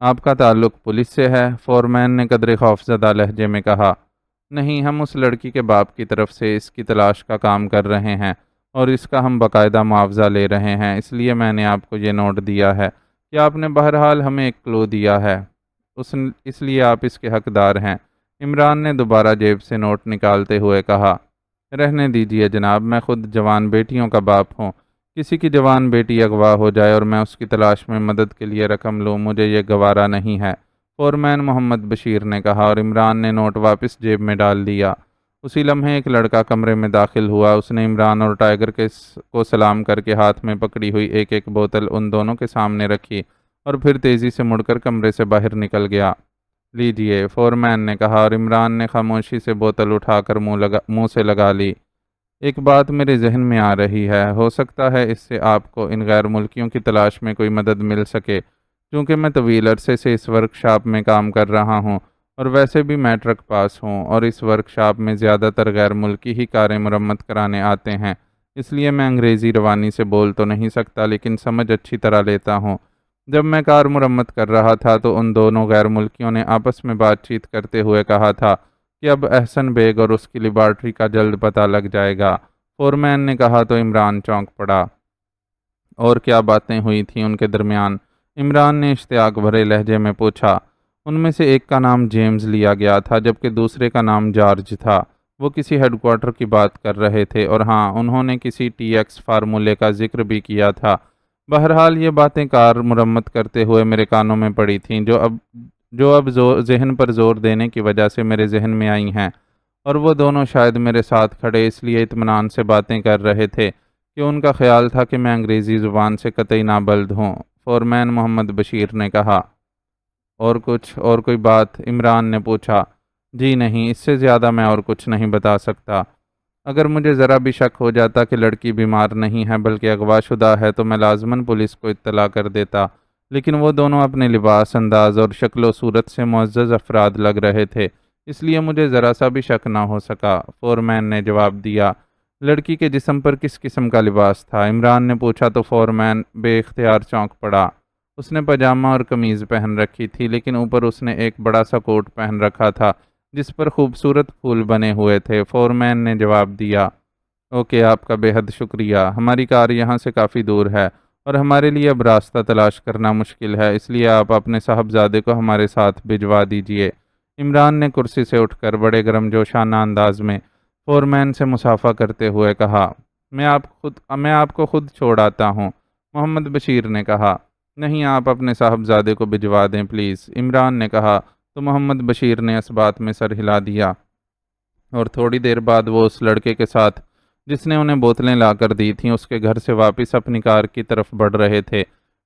آپ کا تعلق پولیس سے ہے؟ فورمین نے قدرے خوفزدہ لہجے میں کہا۔ نہیں، ہم اس لڑکی کے باپ کی طرف سے اس کی تلاش کا کام کر رہے ہیں اور اس کا ہم باقاعدہ معاوضہ لے رہے ہیں، اس لیے میں نے آپ کو یہ نوٹ دیا ہے کہ آپ نے بہرحال ہمیں ایک کلو دیا ہے، اس لیے آپ اس کے حقدار ہیں، عمران نے دوبارہ جیب سے نوٹ نکالتے ہوئے کہا۔ رہنے دیجئے جناب، میں خود جوان بیٹیوں کا باپ ہوں، کسی کی جوان بیٹی اغوا ہو جائے اور میں اس کی تلاش میں مدد کے لیے رقم لوں، مجھے یہ گوارا نہیں ہے، فورمین محمد بشیر نے کہا، اور عمران نے نوٹ واپس جیب میں ڈال دیا۔ اسی لمحے ایک لڑکا کمرے میں داخل ہوا، اس نے عمران اور ٹائیگر کو سلام کر کے ہاتھ میں پکڑی ہوئی ایک ایک بوتل ان دونوں کے سامنے رکھی اور پھر تیزی سے مڑ کر کمرے سے باہر نکل گیا۔ لیجئے، فورمین نے کہا، اور عمران نے خاموشی سے بوتل اٹھا کر منہ سے لگا لی۔ ایک بات میرے ذہن میں آ رہی ہے، ہو سکتا ہے اس سے آپ کو ان غیر ملکیوں کی تلاش میں کوئی مدد مل سکے، چونکہ میں طویل عرصے سے اس ورکشاپ میں کام کر رہا ہوں اور ویسے بھی میٹرک پاس ہوں، اور اس ورکشاپ میں زیادہ تر غیر ملکی ہی کاریں مرمت کرانے آتے ہیں، اس لیے میں انگریزی روانی سے بول تو نہیں سکتا لیکن سمجھ اچھی طرح لیتا ہوں۔ جب میں کار مرمت کر رہا تھا تو ان دونوں غیر ملکیوں نے آپس میں بات چیت کرتے ہوئے کہا تھا کہ اب احسن بیگ اور اس کی لیبارٹری کا جلد پتہ لگ جائے گا، فورمین نے کہا تو عمران چونک پڑا۔ اور کیا باتیں ہوئی تھیں ان کے درمیان؟ عمران نے اشتیاق بھرے لہجے میں پوچھا۔ ان میں سے ایک کا نام جیمز لیا گیا تھا جبکہ دوسرے کا نام جارج تھا، وہ کسی ہیڈ کوارٹر کی بات کر رہے تھے، اور ہاں، انہوں نے کسی ٹی ایکس فارمولے کا ذکر بھی کیا تھا۔ بہرحال یہ باتیں کار مرمت کرتے ہوئے میرے کانوں میں پڑی تھیں، جو اب ذہن پر زور دینے کی وجہ سے میرے ذہن میں آئی ہیں، اور وہ دونوں شاید میرے ساتھ کھڑے اس لیے اطمینان سے باتیں کر رہے تھے کہ ان کا خیال تھا کہ میں انگریزی زبان سے قطعی نابلد ہوں، فورمین محمد بشیر نے کہا۔ اور کوئی بات؟ عمران نے پوچھا۔ جی نہیں، اس سے زیادہ میں اور کچھ نہیں بتا سکتا۔ اگر مجھے ذرا بھی شک ہو جاتا کہ لڑکی بیمار نہیں ہے بلکہ اغوا شدہ ہے تو میں لازماً پولیس کو اطلاع کر دیتا، لیکن وہ دونوں اپنے لباس، انداز اور شکل و صورت سے معزز افراد لگ رہے تھے، اس لیے مجھے ذرا سا بھی شک نہ ہو سکا، فورمین نے جواب دیا۔ لڑکی کے جسم پر کس قسم کا لباس تھا؟ عمران نے پوچھا تو فورمین بے اختیار چونک پڑا۔ اس نے پاجامہ اور قمیض پہن رکھی تھی، لیکن اوپر اس نے ایک بڑا سا کوٹ پہن رکھا تھا جس پر خوبصورت پھول بنے ہوئے تھے، فورمین نے جواب دیا۔ اوکے، آپ کا بے حد شکریہ، ہماری کار یہاں سے کافی دور ہے اور ہمارے لیے اب راستہ تلاش کرنا مشکل ہے، اس لیے آپ اپنے صاحبزادے کو ہمارے ساتھ بھجوا دیجئے، عمران نے کرسی سے اٹھ کر بڑے گرم جوشانہ انداز میں فورمین سے مصافحہ کرتے ہوئے کہا۔ میں آپ کو خود چھوڑ آتا ہوں، محمد بشیر نے کہا۔ نہیں، آپ اپنے صاحبزادے کو بھجوا دیں پلیز، عمران نے کہا، تو محمد بشیر نے اس بات میں سر ہلا دیا، اور تھوڑی دیر بعد وہ اس لڑکے کے ساتھ جس نے انہیں بوتلیں لا کر دی تھیں اس کے گھر سے واپس اپنی کار کی طرف بڑھ رہے تھے۔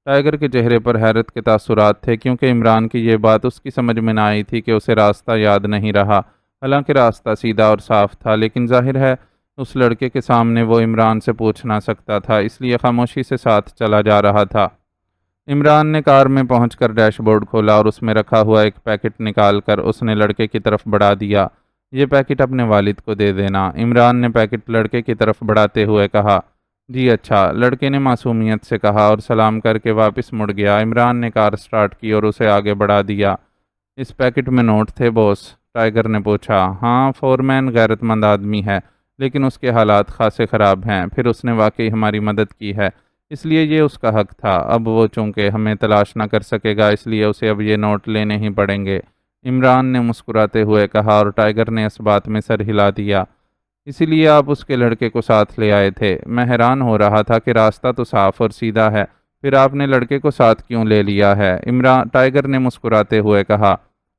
ٹائیگر کے چہرے پر حیرت کے تاثرات تھے، کیونکہ عمران کی یہ بات اس کی سمجھ میں نہ آئی تھی کہ اسے راستہ یاد نہیں رہا۔ حالانکہ راستہ سیدھا اور صاف تھا، لیکن ظاہر ہے اس لڑکے کے سامنے وہ عمران سے پوچھ نہ سکتا تھا، اس لیے خاموشی سے ساتھ چلا جا رہا تھا۔ عمران نے کار میں پہنچ کر ڈیش بورڈ کھولا اور اس میں رکھا ہوا ایک پیکٹ نکال کر اس نے لڑکے کی طرف بڑھا دیا۔ یہ پیکٹ اپنے والد کو دے دینا، عمران نے پیکٹ لڑکے کی طرف بڑھاتے ہوئے کہا۔ جی اچھا، لڑکے نے معصومیت سے کہا اور سلام کر کے واپس مڑ گیا۔ عمران نے کار سٹارٹ کی اور اسے آگے بڑھا دیا۔ اس پیکٹ میں نوٹ تھے بوس؟ ٹائیگر نے پوچھا۔ ہاں، فورمین غیرت مند آدمی ہے، لیکن اس کے حالات خاصے خراب ہیں، پھر اس نے واقعی ہماری مدد کی ہے، اس لیے یہ اس کا حق تھا۔ اب وہ چونکہ ہمیں تلاش نہ کر سکے گا، اس لیے اسے اب یہ نوٹ لینے ہی پڑیں گے، عمران نے مسکراتے ہوئے کہا، اور ٹائیگر نے اس بات میں سر ہلا دیا۔ اسی لیے آپ اس کے لڑکے کو ساتھ لے آئے تھے؟ میں حیران ہو رہا تھا کہ راستہ تو صاف اور سیدھا ہے، پھر آپ نے لڑکے کو ساتھ کیوں لے لیا ہے؟ ٹائیگر نے مسکراتے ہوئے کہا،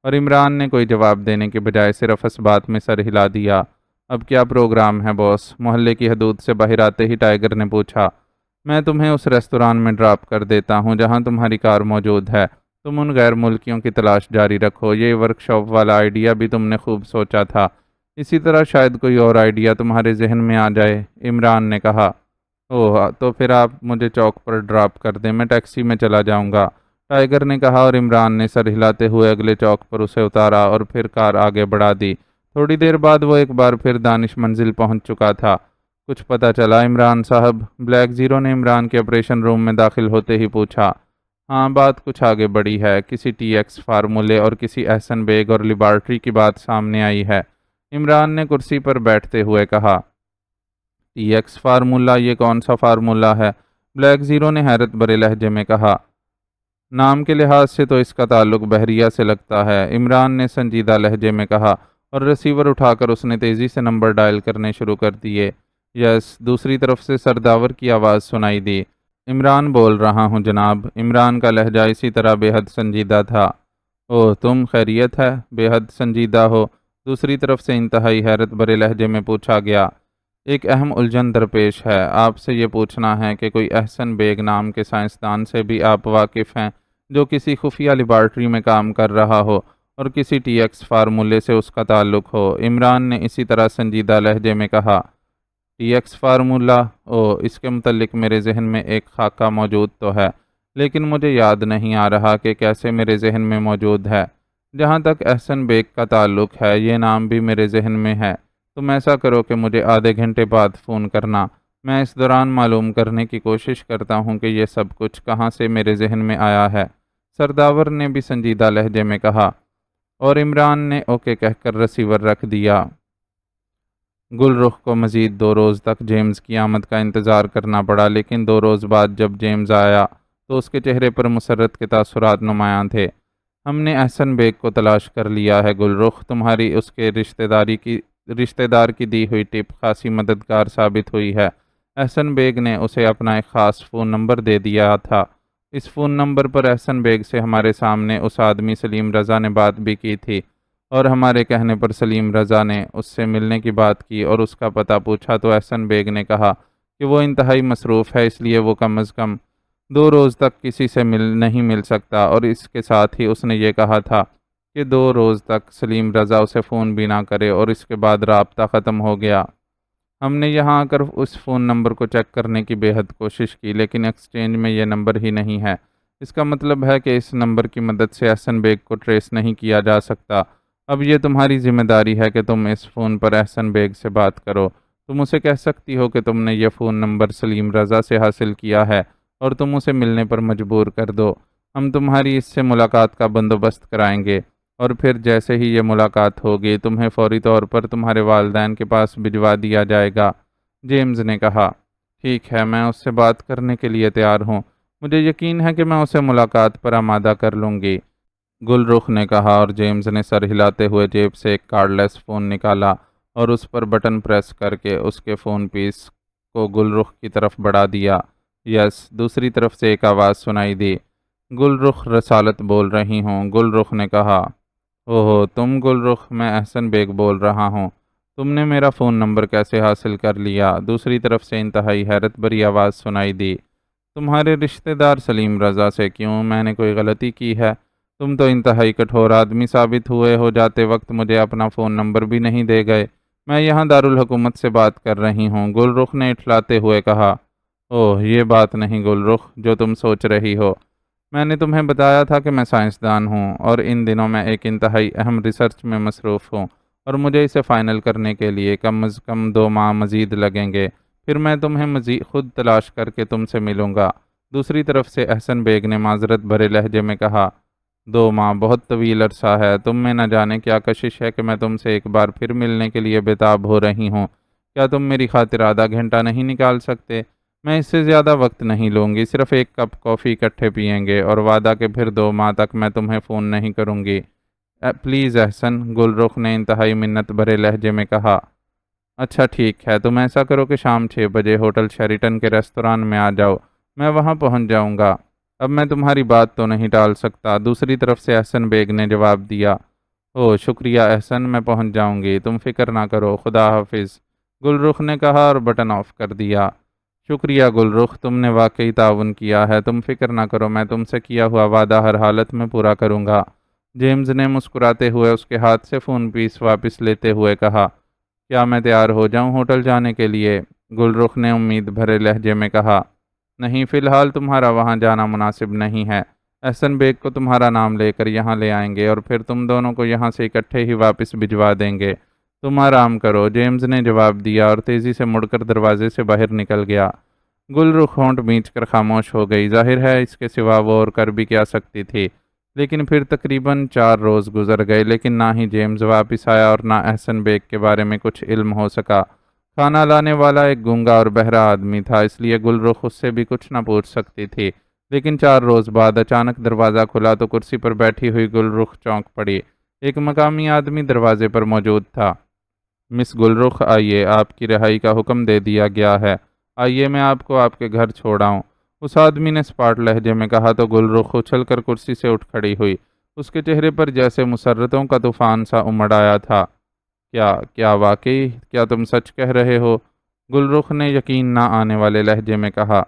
اور عمران نے کوئی جواب دینے کے بجائے صرف اس بات میں سر ہلا دیا۔ اب کیا پروگرام ہے بوس؟ محلے کی حدود سے باہر آتے ہی ٹائیگر نے پوچھا۔ میں تمہیں اس ریستوران میں ڈراپ کر دیتا ہوں جہاں تمہاری کار موجود ہے، تم ان غیر ملکیوں کی تلاش جاری رکھو۔ یہ ورکشاپ والا آئیڈیا بھی تم نے خوب سوچا تھا، اسی طرح شاید کوئی اور آئیڈیا تمہارے ذہن میں آ جائے، عمران نے کہا۔ اوہ، تو پھر آپ مجھے چوک پر ڈراپ کر دیں، میں ٹیکسی میں چلا جاؤں گا، ٹائیگر نے کہا، اور عمران نے سر ہلاتے ہوئے اگلے چوک پر اسے اتارا اور پھر کار آگے بڑھا دی۔ تھوڑی دیر بعد وہ ایک بار پھر دانش منزل پہنچ چکا تھا۔ کچھ پتہ چلا عمران صاحب؟ بلیک زیرو نے عمران کے آپریشن روم میں داخل ہوتے ہی پوچھا۔ ہاں، بات کچھ آگے بڑھی ہے، کسی ٹی ایکس فارمولے اور کسی احسن بیگ اور لیبارٹری کی بات سامنے آئی ہے، عمران نے کرسی پر بیٹھتے ہوئے کہا۔ T x formula? یہ کون سا فارمولا ہے؟ بلیک زیرو نے حیرت بھرے لہجے میں کہا۔ نام کے لحاظ سے تو اس کا تعلق بحریہ سے لگتا ہے، عمران نے سنجیدہ لہجے میں کہا، اور ریسیور اٹھا کر اس نے تیزی سے نمبر ڈائل کرنے شروع کر دیے۔ یس، دوسری طرف سے سرداور کی آواز سنائی دی۔ عمران بول رہا ہوں جناب، عمران کا لہجہ اسی طرح بے حد سنجیدہ تھا۔ اوہ، تم خیریت ہے؟ بے حد سنجیدہ ہو؟ دوسری طرف سے انتہائی حیرت بھرے لہجے میں پوچھا گیا۔ ایک اہم الجھن درپیش ہے، آپ سے یہ پوچھنا ہے کہ کوئی احسن بیگ نام کے سائنسدان سے بھی آپ واقف ہیں جو کسی خفیہ لیبارٹری میں کام کر رہا ہو اور کسی ٹی ایکس فارمولے سے اس کا تعلق ہو، عمران نے اسی طرح سنجیدہ لہجے میں کہا۔ T x formula? اس کے متعلق میرے ذہن میں ایک خاکہ موجود تو ہے، لیکن مجھے یاد نہیں آ رہا کہ کیسے میرے ذہن میں موجود ہے۔ جہاں تک احسن بیگ کا تعلق ہے، یہ نام بھی میرے ذہن میں ہے۔ تم ایسا کرو کہ مجھے آدھے گھنٹے بعد فون کرنا، میں اس دوران معلوم کرنے کی کوشش کرتا ہوں کہ یہ سب کچھ کہاں سے میرے ذہن میں آیا ہے، سرداور نے بھی سنجیدہ لہجے میں کہا، اور عمران نے اوکے کہہ کر ریسیور رکھ دیا۔ گل رخ کو مزید 2 روز تک جیمز کی آمد کا انتظار کرنا پڑا، لیکن 2 روز بعد جب جیمز آیا تو اس کے چہرے پر مسرت کے تاثرات نمایاں تھے۔ ہم نے احسن بیگ کو تلاش کر لیا ہے گل رخ، تمہاری اس کے رشتہ دار کی دی ہوئی ٹپ خاصی مددگار ثابت ہوئی ہے۔ احسن بیگ نے اسے اپنا ایک خاص فون نمبر دے دیا تھا، اس فون نمبر پر احسن بیگ سے ہمارے سامنے اس آدمی سلیم رضا نے بات بھی کی تھی، اور ہمارے کہنے پر سلیم رضا نے اس سے ملنے کی بات کی اور اس کا پتہ پوچھا تو احسن بیگ نے کہا کہ وہ انتہائی مصروف ہے، اس لیے وہ کم از کم 2 روز تک کسی سے نہیں مل سکتا، اور اس کے ساتھ ہی اس نے یہ کہا تھا کہ 2 روز تک سلیم رضا اسے فون بھی نہ کرے، اور اس کے بعد رابطہ ختم ہو گیا۔ ہم نے یہاں آ کر اس فون نمبر کو چیک کرنے کی بے حد کوشش کی، لیکن ایکسچینج میں یہ نمبر ہی نہیں ہے۔ اس کا مطلب ہے کہ اس نمبر کی مدد سے احسن بیگ کو ٹریس نہیں کیا جا سکتا۔ اب یہ تمہاری ذمہ داری ہے کہ تم اس فون پر احسن بیگ سے بات کرو۔ تم اسے کہہ سکتی ہو کہ تم نے یہ فون نمبر سلیم رضا سے حاصل کیا ہے اور تم اسے ملنے پر مجبور کر دو۔ ہم تمہاری اس سے ملاقات کا بندوبست کرائیں گے، اور پھر جیسے ہی یہ ملاقات ہوگی تمہیں فوری طور پر تمہارے والدین کے پاس بھجوا دیا جائے گا، جیمز نے کہا۔ ٹھیک ہے، میں اس سے بات کرنے کے لیے تیار ہوں، مجھے یقین ہے کہ میں اسے ملاقات پر آمادہ کر لوں گی، گل رخ نے کہا، اور جیمز نے سر ہلاتے ہوئے جیب سے ایک کارڈ لیس فون نکالا اور اس پر بٹن پریس کر کے اس کے فون پیس کو گل رخ کی طرف بڑھا دیا۔ یس، دوسری طرف سے ایک آواز سنائی دی۔ گل رخ، رسالت بول رہی ہوں۔ گل رخ نے کہا۔ اوہو، تم گل رخ، میں احسن بیگ بول رہا ہوں۔ تم نے میرا فون نمبر کیسے حاصل کر لیا؟ دوسری طرف سے انتہائی حیرت بھری آواز سنائی دی۔ تمہارے رشتہ دار سلیم رضا سے۔ کیوں، میں نے کوئی غلطی کی ہے؟ تم تو انتہائی کٹھور آدمی ثابت ہوئے ہو، جاتے وقت مجھے اپنا فون نمبر بھی نہیں دے گئے۔ میں یہاں دارالحکومت سے بات کر رہی ہوں، گل رخ نے اٹھلاتے ہوئے کہا۔ اوہ، یہ بات نہیں گل رخ جو تم سوچ رہی ہو۔ میں نے تمہیں بتایا تھا کہ میں سائنسدان ہوں اور ان دنوں میں ایک انتہائی اہم ریسرچ میں مصروف ہوں، اور مجھے اسے فائنل کرنے کے لیے کم از کم 2 ماہ مزید لگیں گے۔ پھر میں تمہیں مزید خود تلاش کر کے تم سے ملوں گا۔ دوسری طرف سے احسن بیگ نے معذرت بھرے لہجے میں کہا۔ 2 ماہ بہت طویل عرصہ ہے۔ تم میں نہ جانے کیا کشش ہے کہ میں تم سے ایک بار پھر ملنے کے لیے بےتاب ہو رہی ہوں۔ کیا تم میری خاطر آدھا گھنٹہ نہیں نکال سکتے؟ میں اس سے زیادہ وقت نہیں لوں گی، صرف 1 کپ کافی اکٹھے پئیں گے، اور وعدہ کہ پھر 2 ماہ تک میں تمہیں فون نہیں کروں گی۔ پلیز احسن، گل رخ نے انتہائی منت بھرے لہجے میں کہا۔ اچھا ٹھیک ہے، تم ایسا کرو کہ شام 6 بجے ہوٹل شیریٹن کے ریستوران میں آ جاؤ، میں وہاں پہنچ جاؤں گا۔ اب میں تمہاری بات تو نہیں ٹال سکتا، دوسری طرف سے احسن بیگ نے جواب دیا۔ اوہ شکریہ احسن، میں پہنچ جاؤں گی، تم فکر نہ کرو، خدا حافظ، گل رخ نے کہا اور بٹن آف کر دیا۔ شکریہ گل رخ، تم نے واقعی تعاون کیا ہے، تم فکر نہ کرو، میں تم سے کیا ہوا وعدہ ہر حالت میں پورا کروں گا۔ جیمز نے مسکراتے ہوئے اس کے ہاتھ سے فون پیس واپس لیتے ہوئے کہا۔ کیا میں تیار ہو جاؤں ہوٹل جانے کے لیے؟ گل رخ نے امید بھرے لہجے میں کہا۔ نہیں، فی الحال تمہارا وہاں جانا مناسب نہیں ہے۔ احسن بیگ کو تمہارا نام لے کر یہاں لے آئیں گے اور پھر تم دونوں کو یہاں سے اکٹھے ہی واپس بھجوا دیں گے۔ تم آرام کرو، جیمز نے جواب دیا اور تیزی سے مڑ کر دروازے سے باہر نکل گیا۔ گل رخ ہونٹ بھینچ کر خاموش ہو گئی، ظاہر ہے اس کے سوا وہ اور کر بھی کیا سکتی تھی۔ لیکن پھر تقریباً 4 روز گزر گئے، لیکن نہ ہی جیمز واپس آیا اور نہ احسن بیگ کے بارے میں کچھ علم ہو سکا۔ کھانا لانے والا ایک گونگا اور بہرا آدمی تھا، اس لیے گل رخ اس سے بھی کچھ نہ پوچھ سکتی تھی۔ لیکن 4 روز بعد اچانک دروازہ کھلا تو کرسی پر بیٹھی ہوئی گل رخ چونک پڑی۔ ایک مقامی آدمی دروازے پر موجود تھا۔ مس گل رخ، آئیے، آپ کی رہائی کا حکم دے دیا گیا ہے، آئیے میں آپ کو آپ کے گھر چھوڑاؤں۔ اس آدمی نے سپاٹ لہجے میں کہا تو گل رخ اچھل کر کرسی سے اٹھ کھڑی ہوئی۔ اس کے چہرے پر جیسے مسرتوں کا طوفان سا امڑ آیا تھا۔ کیا واقعی؟ کیا تم سچ کہہ رہے ہو؟ گل رخ نے یقین نہ آنے والے لہجے میں کہا۔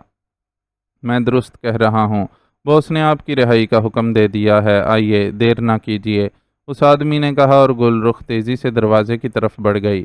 میں درست کہہ رہا ہوں، باس نے آپ کی رہائی کا حکم دے دیا ہے، آئیے، دیر نہ کیجیے، اس آدمی نے کہا اور گل رخ تیزی سے دروازے کی طرف بڑھ گئی۔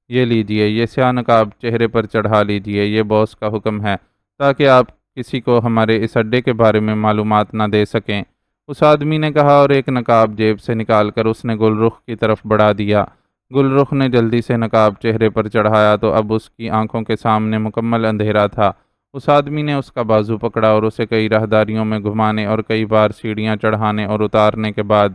یہ لیجیے، یہ سیاہ نقاب چہرے پر چڑھا لیجیے، یہ باس کا حکم ہے، تاکہ آپ کسی کو ہمارے اس اڈے کے بارے میں معلومات نہ دے سکیں، اس آدمی نے کہا اور ایک نقاب جیب سے نکال کر اس نے گل رخ کی طرف بڑھا دیا۔ گل رخ نے جلدی سے نقاب چہرے پر چڑھایا تو اب اس کی آنکھوں کے سامنے مکمل اندھیرا تھا۔ اس آدمی نے اس کا بازو پکڑا اور اسے کئی راہداریوں میں گھمانے اور کئی بار سیڑھیاں چڑھانے اور اتارنے کے بعد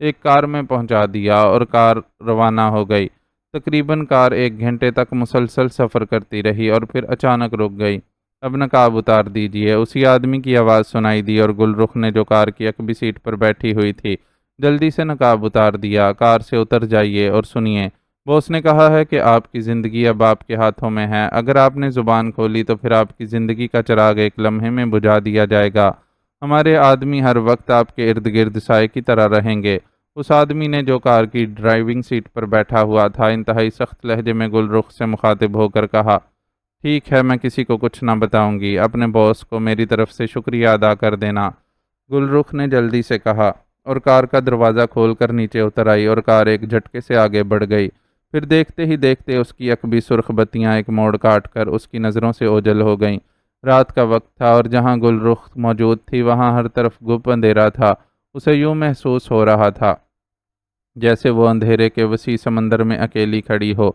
ایک کار میں پہنچا دیا اور کار روانہ ہو گئی۔ تقریباً کار 1 گھنٹے تک مسلسل سفر کرتی رہی اور پھر اچانک رک گئی۔ اب نقاب اتار دیجیے، اسی آدمی کی آواز سنائی دی اور گل رخ نے جو کار کی عقبی سیٹ پر بیٹھی ہوئی تھی جلدی سے نقاب اتار دیا۔ کار سے اتر جائیے اور سنیے، باس نے کہا ہے کہ آپ کی زندگی اب آپ کے ہاتھوں میں ہے، اگر آپ نے زبان کھولی تو پھر آپ کی زندگی کا چراغ ایک لمحے میں بجھا دیا جائے گا۔ ہمارے آدمی ہر وقت آپ کے ارد گرد سائے کی طرح رہیں گے۔ اس آدمی نے جو کار کی ڈرائیونگ سیٹ پر بیٹھا ہوا تھا انتہائی سخت لہجے میں گل رخ سے مخاطب ہو کر کہا۔ ٹھیک ہے، میں کسی کو کچھ نہ بتاؤں گی، اپنے باس کو میری طرف سے شکریہ ادا کر دینا، گل رخ نے جلدی سے کہا اور کار کا دروازہ کھول کر نیچے اتر آئی اور کار ایک جھٹکے سے آگے بڑھ گئی۔ پھر دیکھتے ہی دیکھتے اس کی عقبی سرخ بتیاں ایک موڑ کاٹ کر اس کی نظروں سے اوجھل ہو گئیں۔ رات کا وقت تھا اور جہاں گل رخ موجود تھی وہاں ہر طرف گپ اندھیرا تھا۔ اسے یوں محسوس ہو رہا تھا جیسے وہ اندھیرے کے وسیع سمندر میں اکیلی کھڑی ہو،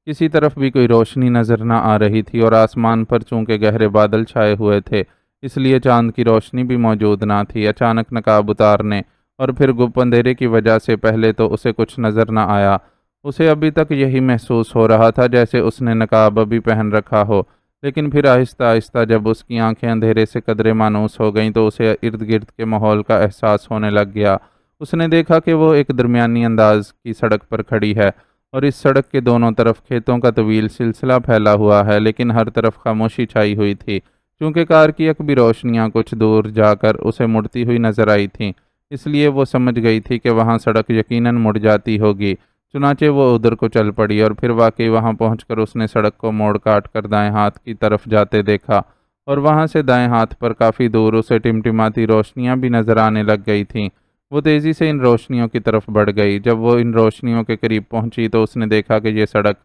کسی طرف بھی کوئی روشنی نظر نہ آ رہی تھی اور آسمان پر چونکہ گہرے بادل چھائے ہوئے تھے اس لیے چاند کی روشنی بھی موجود نہ تھی۔ اچانک نقاب اتارنے اور پھر گپ اندھیرے کی وجہ سے پہلے تو اسے کچھ نظر نہ آیا۔ اسے ابھی تک یہی محسوس ہو رہا تھا جیسے اس نے نقاب ابھی پہن رکھا ہو، لیکن پھر آہستہ آہستہ جب اس کی آنکھیں اندھیرے سے قدرے مانوس ہو گئیں تو اسے ارد گرد کے ماحول کا احساس ہونے لگ گیا۔ اس نے دیکھا کہ وہ ایک درمیانی انداز کی سڑک پر کھڑی ہے، اور اس سڑک کے دونوں طرف کھیتوں کا طویل سلسلہ پھیلا ہوا ہے، لیکن ہر طرف خاموشی چھائی ہوئی تھی۔ چونکہ کار کی عقبی روشنیاں کچھ دور جا کر اسے مڑتی ہوئی نظر آئی تھیں، اس لیے وہ سمجھ گئی تھی کہ وہاں سڑک یقیناً مڑ جاتی ہوگی۔ چنانچہ وہ ادھر کو چل پڑی اور پھر واقعی وہاں پہنچ کر اس نے سڑک کو موڑ کاٹ کر دائیں ہاتھ کی طرف جاتے دیکھا، اور وہاں سے دائیں ہاتھ پر کافی دور اسے ٹمٹماتی روشنیاں بھی نظر آنے لگ گئی تھیں۔ وہ تیزی سے ان روشنیوں کی طرف بڑھ گئی۔ جب وہ ان روشنیوں کے قریب پہنچی تو اس نے دیکھا کہ یہ سڑک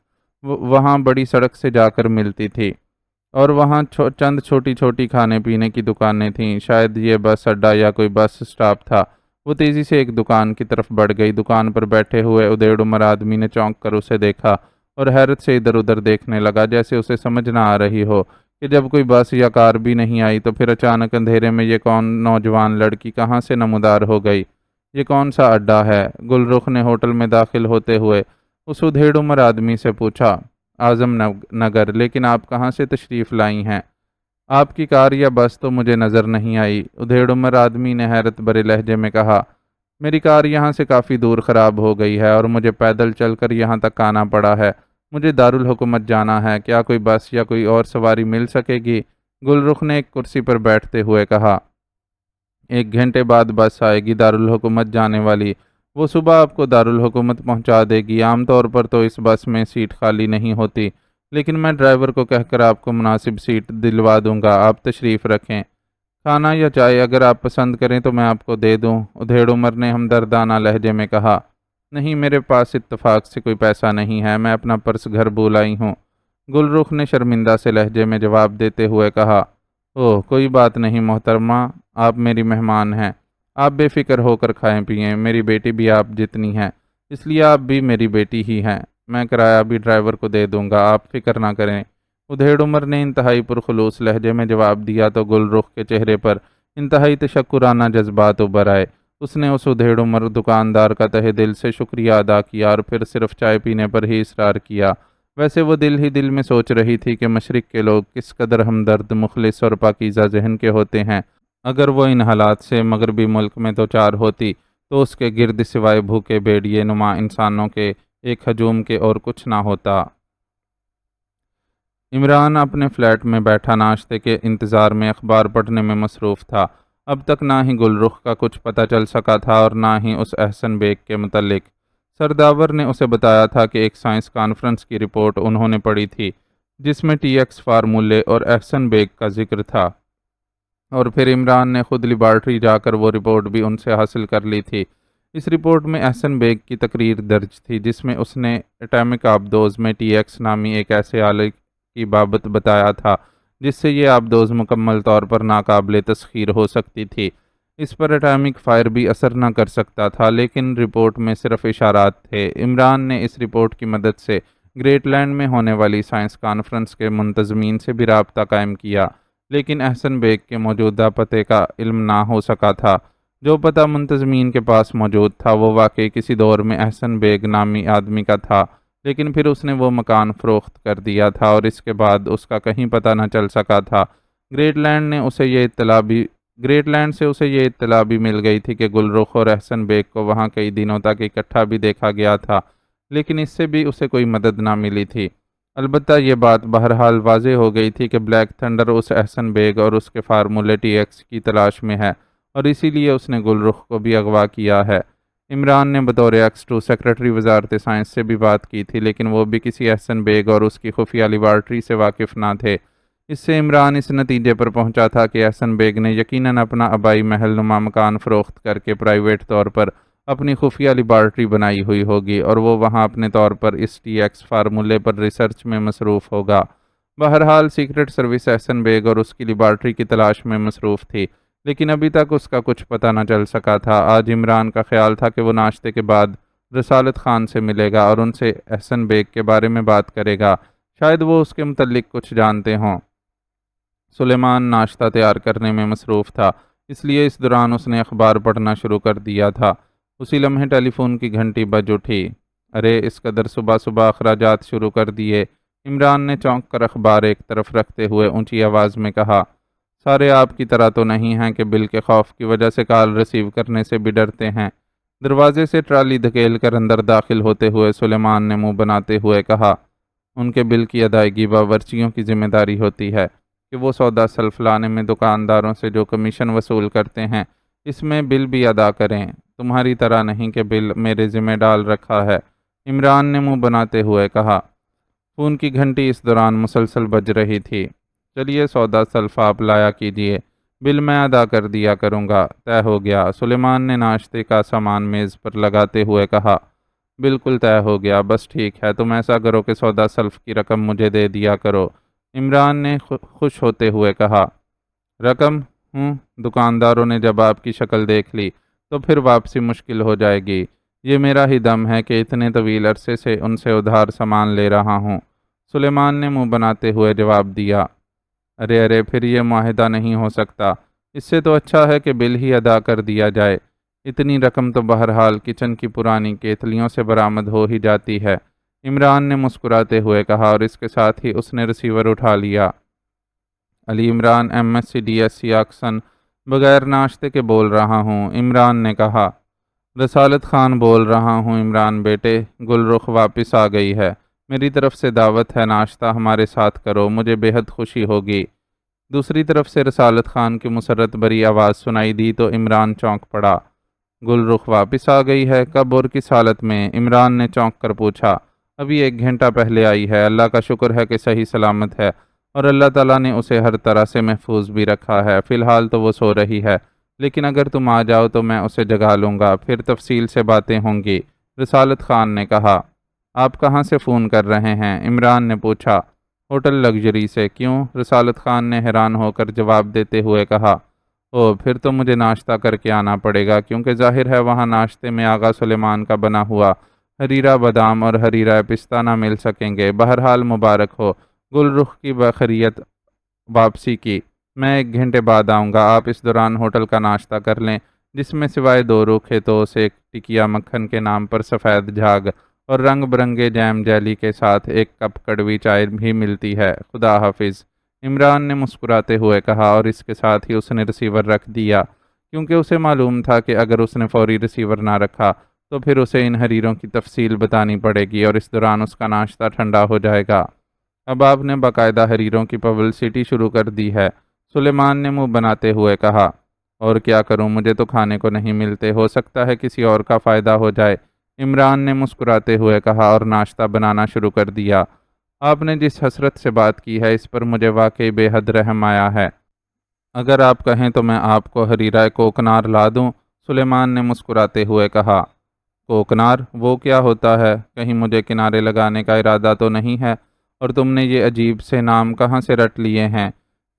وہاں بڑی سڑک سے جا کر ملتی تھی، اور وہاں چند چھوٹی چھوٹی کھانے پینے کی دکانیں تھیں، شاید یہ بس اڈا یا کوئی بس اسٹاپ تھا۔ وہ تیزی سے ایک دکان کی طرف بڑھ گئی۔ دکان پر بیٹھے ہوئے ادھیڑ عمر آدمی نے چونک کر اسے دیکھا اور حیرت سے ادھر ادھر دیکھنے لگا، جیسے اسے سمجھ نہ آ رہی ہو کہ جب کوئی بس یا کار بھی نہیں آئی تو پھر اچانک اندھیرے میں یہ کون نوجوان لڑکی کہاں سے نمودار ہو گئی، یہ کون سا اڈا ہے؟ گل رخ نے ہوٹل میں داخل ہوتے ہوئے اس ادھیڑ عمر آدمی سے پوچھا، اعظم نگر، لیکن آپ کہاں سے تشریف لائی ہیں؟ آپ کی کار یا بس تو مجھے نظر نہیں آئی۔ ادھیڑ عمر آدمی نے حیرت بھرے لہجے میں کہا، میری کار یہاں سے کافی دور خراب ہو گئی ہے اور مجھے پیدل چل کر یہاں تک آنا پڑا ہے۔ مجھے دارالحکومت جانا ہے، کیا کوئی بس یا کوئی اور سواری مل سکے گی؟ گل رخ نے ایک کرسی پر بیٹھتے ہوئے کہا، 1 گھنٹے بعد بس آئے گی دارالحکومت جانے والی، وہ صبح آپ کو دارالحکومت پہنچا دے گی۔ عام طور پر تو اس بس میں سیٹ خالی نہیں ہوتی، لیکن میں ڈرائیور کو کہہ کر آپ کو مناسب سیٹ دلوا دوں گا، آپ تشریف رکھیں۔ کھانا یا چائے اگر آپ پسند کریں تو میں آپ کو دے دوں، ادھیڑ عمر نے ہمدردانہ لہجے میں کہا۔ نہیں، میرے پاس اتفاق سے کوئی پیسہ نہیں ہے، میں اپنا پرس گھر بھول آئی ہوں، گل رخ نے شرمندہ سے لہجے میں جواب دیتے ہوئے کہا۔ اوہ، کوئی بات نہیں محترمہ، آپ میری مہمان ہیں، آپ بے فکر ہو کر کھائیں پئیں، میری بیٹی بھی آپ جتنی ہے، اس لیے آپ بھی میری بیٹی ہی ہیں، میں کرایہ بھی ڈرائیور کو دے دوں گا، آپ فکر نہ کریں، ادھیڑ عمر نے انتہائی پرخلوص لہجے میں جواب دیا تو گل رخ کے چہرے پر انتہائی تشکرانہ جذبات ابھر آئے۔ اس نے اس ادھیڑ عمر دکاندار کا تہہ دل سے شکریہ ادا کیا اور پھر صرف چائے پینے پر ہی اصرار کیا۔ ویسے وہ دل ہی دل میں سوچ رہی تھی کہ مشرق کے لوگ کس قدر ہمدرد، مخلص اور پاکیزہ ذہن کے ہوتے ہیں۔ اگر وہ ان حالات سے مغربی ملک میں دوچار ہوتی تو اس کے گرد سوائے بھوکے بھیڑیے نما انسانوں کے ایک ہجوم کے اور کچھ نہ ہوتا۔ عمران اپنے فلیٹ میں بیٹھا ناشتے کے انتظار میں اخبار پڑھنے میں مصروف تھا۔ اب تک نہ ہی گل رخ کا کچھ پتہ چل سکا تھا اور نہ ہی اس احسن بیگ کے متعلق۔ سرداور نے اسے بتایا تھا کہ ایک سائنس کانفرنس کی رپورٹ انہوں نے پڑھی تھی جس میں ٹی ایکس فارمولے اور احسن بیگ کا ذکر تھا، اور پھر عمران نے خود لیبارٹری جا کر وہ رپورٹ بھی ان سے حاصل کر لی تھی۔ اس رپورٹ میں احسن بیگ کی تقریر درج تھی جس میں اس نے ایٹمک آبدوز میں ٹی ایکس نامی ایک ایسے آلے کی بابت بتایا تھا جس سے یہ آبدوز مکمل طور پر ناقابل تسخیر ہو سکتی تھی۔ اس پر ایٹمک فائر بھی اثر نہ کر سکتا تھا، لیکن رپورٹ میں صرف اشارات تھے۔ عمران نے اس رپورٹ کی مدد سے گریٹ لینڈ میں ہونے والی سائنس کانفرنس کے منتظمین سے بھی رابطہ قائم کیا، لیکن احسن بیگ کے موجودہ پتے کا علم نہ ہو سکا تھا۔ جو پتہ منتظمین کے پاس موجود تھا وہ واقعی کسی دور میں احسن بیگ نامی آدمی کا تھا، لیکن پھر اس نے وہ مکان فروخت کر دیا تھا اور اس کے بعد اس کا کہیں پتہ نہ چل سکا تھا۔ گریٹ لینڈ سے اسے یہ اطلاع بھی مل گئی تھی کہ گل رخ اور احسن بیگ کو وہاں کئی دنوں تک اکٹھا بھی دیکھا گیا تھا، لیکن اس سے بھی اسے کوئی مدد نہ ملی تھی۔ البتہ یہ بات بہرحال واضح ہو گئی تھی کہ بلیک تھنڈر اس احسن بیگ اور اس کے فارمولے ٹی ایکس کی تلاش میں ہے، اور اسی لیے اس نے گل رخ کو بھی اغوا کیا ہے۔ عمران نے بطور ایکس-2 سیکرٹری وزارت سائنس سے بھی بات کی تھی، لیکن وہ بھی کسی احسن بیگ اور اس کی خفیہ لیبارٹری سے واقف نہ تھے۔ اس سے عمران اس نتیجے پر پہنچا تھا کہ احسن بیگ نے یقیناً اپنا آبائی محل نما مکان فروخت کر کے پرائیویٹ طور پر اپنی خفیہ لیبارٹری بنائی ہوئی ہوگی، اور وہ وہاں اپنے طور پر اس ٹی ایکس فارمولے پر ریسرچ میں مصروف ہوگا۔ بہرحال سیکرٹ سروس احسن بیگ اور اس کی لیبارٹری کی تلاش میں مصروف تھی، لیکن ابھی تک اس کا کچھ پتہ نہ چل سکا تھا۔ آج عمران کا خیال تھا کہ وہ ناشتے کے بعد رسالت خان سے ملے گا اور ان سے احسن بیگ کے بارے میں بات کرے گا، شاید وہ اس کے متعلق کچھ جانتے ہوں۔ سلیمان ناشتہ تیار کرنے میں مصروف تھا، اس لیے اس دوران اس نے اخبار پڑھنا شروع کر دیا تھا۔ اسی لمحے ٹیلی فون کی گھنٹی بج اٹھی۔ ارے، اس قدر صبح صبح اخراجات شروع کر دیے، عمران نے چونک کر اخبار ایک طرف رکھتے ہوئے اونچی آواز میں کہا۔ سارے آپ کی طرح تو نہیں ہیں کہ بل کے خوف کی وجہ سے کال ریسیو کرنے سے بھی ڈرتے ہیں۔ دروازے سے ٹرالی دھکیل کر اندر داخل ہوتے ہوئے سلیمان نے منہ بناتے ہوئے کہا، ان کے بل کی ادائیگی باورچیوں کی ذمہ داری ہوتی ہے کہ وہ سودا سلف لانے میں دکانداروں سے جو کمیشن وصول کرتے ہیں اس میں بل بھی ادا کریں، تمہاری طرح نہیں کہ بل میرے ذمہ ڈال رکھا ہے۔ عمران نے منہ بناتے ہوئے کہا۔ فون کی گھنٹی اس دوران مسلسل بج رہی تھی۔ چلیے سودا سلف آپ لایا کیجیے، بل میں ادا کر دیا کروں گا، طے ہو گیا۔ سلیمان نے ناشتے کا سامان میز پر لگاتے ہوئے کہا۔ بالکل طے ہو گیا، بس ٹھیک ہے، تم ایسا کرو کہ سودا سلف کی رقم مجھے دے دیا کرو، عمران نے خوش ہوتے ہوئے کہا۔ رقم؟ دکانداروں نے جب آپ کی شکل دیکھ لی تو پھر واپسی مشکل ہو جائے گی، یہ میرا ہی دم ہے کہ اتنے طویل عرصے سے ان سے ادھار سامان لے رہا ہوں، سلیمان نے منہ بناتے ہوئے جواب دیا۔ ارے پھر یہ معاہدہ نہیں ہو سکتا، اس سے تو اچھا ہے کہ بل ہی ادا کر دیا جائے، اتنی رقم تو بہرحال کچن کی پرانی کیتلیوں سے برآمد ہو ہی جاتی ہے، عمران نے مسکراتے ہوئے کہا، اور اس کے ساتھ ہی اس نے ریسیور اٹھا لیا۔ علی عمران MSc DSc آکسن بغیر ناشتے کے بول رہا ہوں، عمران نے کہا۔ رسالت خان بول رہا ہوں عمران بیٹے، گل رخ واپس آ گئی ہے، میری طرف سے دعوت ہے، ناشتہ ہمارے ساتھ کرو، مجھے بے حد خوشی ہوگی۔ دوسری طرف سے رسالت خان کی مسرت بری آواز سنائی دی تو عمران چونک پڑا۔ گل رخ واپس آ گئی ہے؟ کب اور کس حالت میں؟ عمران نے چونک کر پوچھا۔ ابھی 1 گھنٹہ پہلے آئی ہے، اللہ کا شکر ہے کہ صحیح سلامت ہے، اور اللہ تعالیٰ نے اسے ہر طرح سے محفوظ بھی رکھا ہے، فی الحال تو وہ سو رہی ہے، لیکن اگر تم آ جاؤ تو میں اسے جگا لوں گا، پھر تفصیل سے باتیں ہوں گی، رسالت خان نے کہا۔ آپ کہاں سے فون کر رہے ہیں؟ عمران نے پوچھا۔ ہوٹل لگژری سے۔ کیوں؟ رسالت خان نے حیران ہو کر جواب دیتے ہوئے کہا۔ پھر تو مجھے ناشتہ کر کے آنا پڑے گا، کیونکہ ظاہر ہے وہاں ناشتے میں آغا سلیمان کا بنا ہوا حریرہ بادام اور حریرہ پستہ نہ مل سکیں گے۔ بہرحال مبارک ہو گل رخ کی بخیریت واپسی کی، میں 1 گھنٹے بعد آؤں گا، آپ اس دوران ہوٹل کا ناشتہ کر لیں، جس میں سوائے 2 روکھے توسے، ایک ٹکیا مکھن کے نام پر سفید جھاگ اور رنگ برنگے جیم جیلی کے ساتھ 1 کپ کڑوی چائے بھی ملتی ہے، خدا حافظ، عمران نے مسکراتے ہوئے کہا، اور اس کے ساتھ ہی اس نے ریسیور رکھ دیا، کیونکہ اسے معلوم تھا کہ اگر اس نے فوری ریسیور نہ رکھا تو پھر اسے ان حریروں کی تفصیل بتانی پڑے گی اور اس دوران اس کا ناشتہ ٹھنڈا ہو جائے گا۔ اب آپ نے باقاعدہ حریروں کی پبلسٹی شروع کر دی ہے، سلیمان نے منہ بناتے ہوئے کہا۔ اور کیا کروں، مجھے تو کھانے کو نہیں ملتے، ہو سکتا ہے کسی اور کا فائدہ ہو جائے، عمران نے مسکراتے ہوئے کہا، اور ناشتہ بنانا شروع کر دیا۔ آپ نے جس حسرت سے بات کی ہے اس پر مجھے واقعی بے حد رحم آیا ہے، اگر آپ کہیں تو میں آپ کو حریرہ کوکنار لا دوں، سلیمان نے مسکراتے ہوئے کہا۔ کوکنار؟ وہ کیا ہوتا ہے؟ کہیں مجھے کنارے لگانے کا ارادہ تو نہیں ہے؟ اور تم نے یہ عجیب سے نام کہاں سے رٹ لیے ہیں؟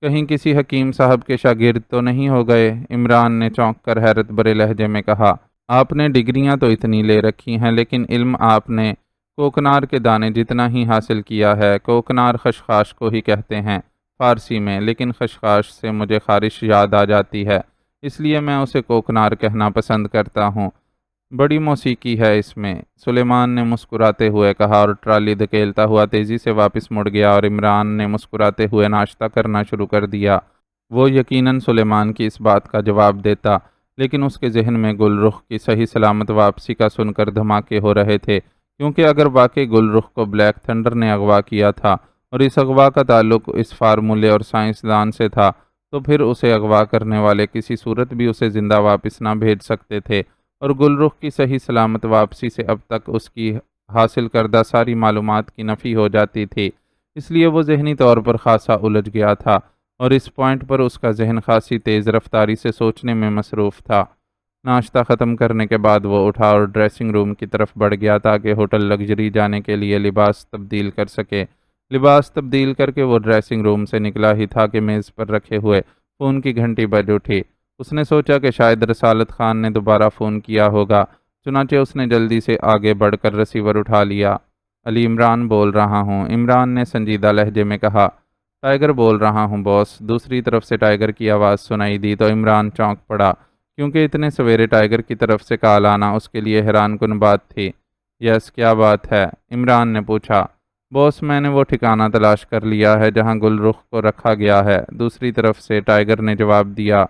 کہیں کسی حکیم صاحب کے شاگرد تو نہیں ہو گئے؟ عمران نے چونک کر حیرت بھرے لہجے میں کہا۔ آپ نے ڈگریاں تو اتنی لے رکھی ہیں، لیکن علم آپ نے کوکنار کے دانے جتنا ہی حاصل کیا ہے۔ کوکنار خشخاش کو ہی کہتے ہیں فارسی میں، لیکن خشخاش سے مجھے خارش یاد آ جاتی ہے، اس لیے میں اسے کوکنار کہنا پسند کرتا ہوں، بڑی موسیقی ہے اس میں، سلیمان نے مسکراتے ہوئے کہا، اور ٹرالی دھکیلتا ہوا تیزی سے واپس مڑ گیا، اور عمران نے مسکراتے ہوئے ناشتہ کرنا شروع کر دیا۔ وہ یقیناً سلیمان کی اس بات کا جواب دیتا، لیکن اس کے ذہن میں گل رخ کی صحیح سلامت واپسی کا سن کر دھماکے ہو رہے تھے، کیونکہ اگر واقعی گل رخ کو بلیک تھنڈر نے اغوا کیا تھا اور اس اغوا کا تعلق اس فارمولے اور سائنسدان سے تھا، تو پھر اسے اغوا کرنے والے کسی صورت بھی اسے زندہ واپس نہ بھیج سکتے تھے، اور گل رخ کی صحیح سلامت واپسی سے اب تک اس کی حاصل کردہ ساری معلومات کی نفی ہو جاتی تھی، اس لیے وہ ذہنی طور پر خاصا الجھ گیا تھا، اور اس پوائنٹ پر اس کا ذہن خاصی تیز رفتاری سے سوچنے میں مصروف تھا۔ ناشتہ ختم کرنے کے بعد وہ اٹھا اور ڈریسنگ روم کی طرف بڑھ گیا تاکہ ہوٹل لگژری جانے کے لیے لباس تبدیل کر سکے۔ لباس تبدیل کر کے وہ ڈریسنگ روم سے نکلا ہی تھا کہ میز پر رکھے ہوئے فون کی گھنٹی بج اٹھی۔ اس نے سوچا کہ شاید رسالت خان نے دوبارہ فون کیا ہوگا، چنانچہ اس نے جلدی سے آگے بڑھ کر ریسیور اٹھا لیا۔ علی عمران بول رہا ہوں، عمران نے سنجیدہ لہجے میں کہا۔ ٹائیگر بول رہا ہوں باس، دوسری طرف سے ٹائیگر کی آواز سنائی دی تو عمران چونک پڑا، کیونکہ اتنے سویرے ٹائیگر کی طرف سے کال آنا اس کے لیے حیران کن بات تھی۔ یس، کیا بات ہے؟ عمران نے پوچھا۔ باس، میں نے وہ ٹھکانہ تلاش کر لیا ہے جہاں گل رخ کو رکھا گیا ہے، دوسری طرف سے ٹائیگر نے جواب دیا۔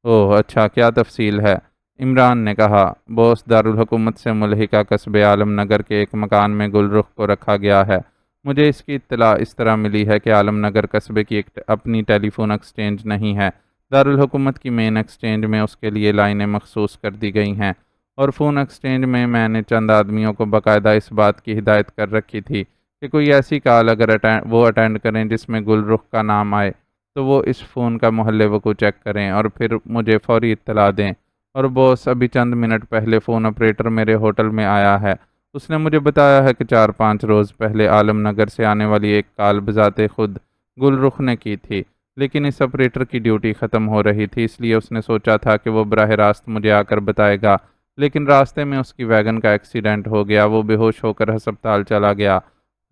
اوہ اچھا، کیا تفصیل ہے؟ عمران نے کہا، بوس، دارالحکومت سے ملحقہ قصبے عالم نگر کے ایک مکان میں گل رخ کو رکھا گیا ہے۔ مجھے اس کی اطلاع اس طرح ملی ہے کہ عالم نگر قصبے کی ایک اپنی ٹیلی فون ایکسچینج نہیں ہے۔ دارالحکومت کی مین ایکسچینج میں اس کے لیے لائنیں مخصوص کر دی گئی ہیں، اور فون ایکسچینج میں نے چند آدمیوں کو باقاعدہ اس بات کی ہدایت کر رکھی تھی کہ کوئی ایسی کال اگر وہ اٹینڈ کریں جس میں گل رخ کا نام آئے تو وہ اس فون کا محل وقوع چیک کریں اور پھر مجھے فوری اطلاع دیں۔ اور بوس، ابھی چند منٹ پہلے فون آپریٹر میرے ہوٹل میں آیا ہے۔ اس نے مجھے بتایا ہے کہ 4-5 روز پہلے عالم نگر سے آنے والی ایک کال بذات خود گل رخ نے کی تھی، لیکن اس آپریٹر کی ڈیوٹی ختم ہو رہی تھی، اس لیے اس نے سوچا تھا کہ وہ براہ راست مجھے آ کر بتائے گا، لیکن راستے میں اس کی ویگن کا ایکسیڈنٹ ہو گیا، وہ بے ہوش ہو کر ہسپتال چلا گیا۔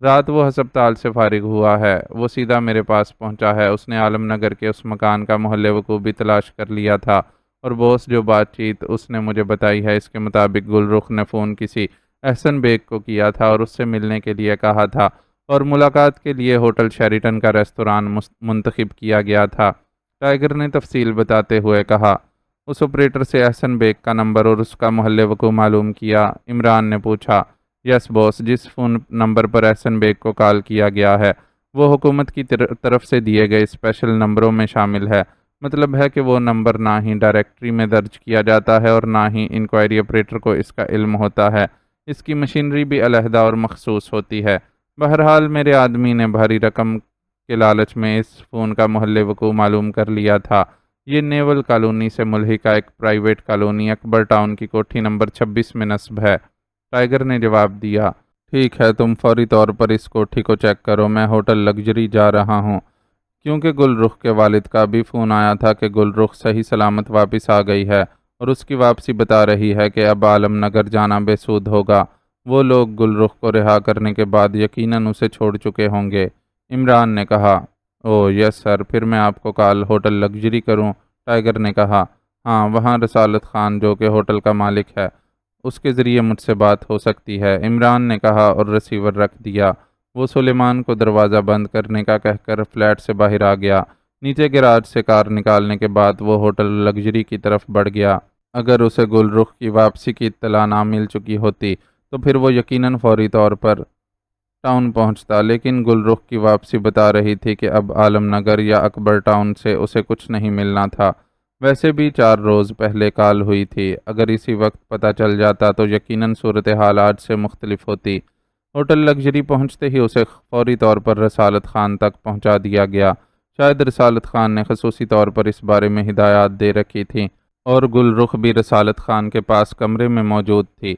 رات وہ ہسپتال سے فارغ ہوا ہے، وہ سیدھا میرے پاس پہنچا ہے۔ اس نے عالم نگر کے اس مکان کا محل وقوع بھی تلاش کر لیا تھا، اور بوس، جو بات چیت اس نے مجھے بتائی ہے اس کے مطابق گل رخ نے فون کسی احسن بیگ کو کیا تھا اور اس سے ملنے کے لیے کہا تھا، اور ملاقات کے لیے ہوٹل شیریٹن کا ریستوران منتخب کیا گیا تھا۔ ٹائیگر نے تفصیل بتاتے ہوئے کہا، اس آپریٹر سے احسن بیگ کا نمبر اور اس کا محل وقوع معلوم کیا؟ عمران نے پوچھا۔ یس بوس، جس فون نمبر پر احسن بیگ کو کال کیا گیا ہے وہ حکومت کی طرف سے دیے گئے اسپیشل نمبروں میں شامل ہے۔ مطلب ہے کہ وہ نمبر نہ ہی ڈائریکٹری میں درج کیا جاتا ہے اور نہ ہی انکوائری آپریٹر کو اس کا علم ہوتا ہے۔ اس کی مشینری بھی علیحدہ اور مخصوص ہوتی ہے۔ بہرحال میرے آدمی نے بھاری رقم کے لالچ میں اس فون کا محل وقوع معلوم کر لیا تھا۔ یہ نیول کالونی سے ملحقہ ایک پرائیویٹ کالونی اکبر ٹاؤن کی کوٹھی نمبر 26 میں نصب ہے۔ ٹائیگر نے جواب دیا، ٹھیک ہے، تم فوری طور پر اس کوٹھی کو چیک کرو، میں ہوٹل لگژری جا رہا ہوں۔ کیونکہ گل رخ کے والد کا بھی فون آیا تھا کہ گل رخ صحیح سلامت واپس آ گئی ہے اور اس کی واپسی بتا رہی ہے کہ اب عالم نگر جانا بے سود ہوگا۔ وہ لوگ گل رخ کو رہا کرنے کے بعد یقیناً اسے چھوڑ چکے ہوں گے۔ عمران نے کہا، او یس سر، پھر میں آپ کو کال ہوٹل لگژری کروں؟ ٹائیگر نے کہا، ہاں، وہاں رسالت خان جو کہ ہوٹل کا مالک ہے، اس کے ذریعے مجھ سے بات ہو سکتی ہے، عمران نے کہا اور ریسیور رکھ دیا۔ وہ سلیمان کو دروازہ بند کرنے کا کہہ کر فلیٹ سے باہر آ گیا۔ نیچے گراج سے کار نکالنے کے بعد وہ ہوٹل لگژری کی طرف بڑھ گیا۔ اگر اسے گل رخ کی واپسی کی اطلاع نہ مل چکی ہوتی تو پھر وہ یقیناً فوری طور پر ٹاؤن پہنچتا، لیکن گل رخ کی واپسی بتا رہی تھی کہ اب عالم نگر یا اکبر ٹاؤن سے اسے کچھ نہیں ملنا تھا۔ ویسے بھی 4 روز پہلے کال ہوئی تھی، اگر اسی وقت پتہ چل جاتا تو یقیناً صورتحال آج سے مختلف ہوتی۔ ہوٹل لگژری پہنچتے ہی اسے فوری طور پر رسالت خان تک پہنچا دیا گیا۔ شاید رسالت خان نے خصوصی طور پر اس بارے میں ہدایات دے رکھی تھیں، اور گل رخ بھی رسالت خان کے پاس کمرے میں موجود تھی۔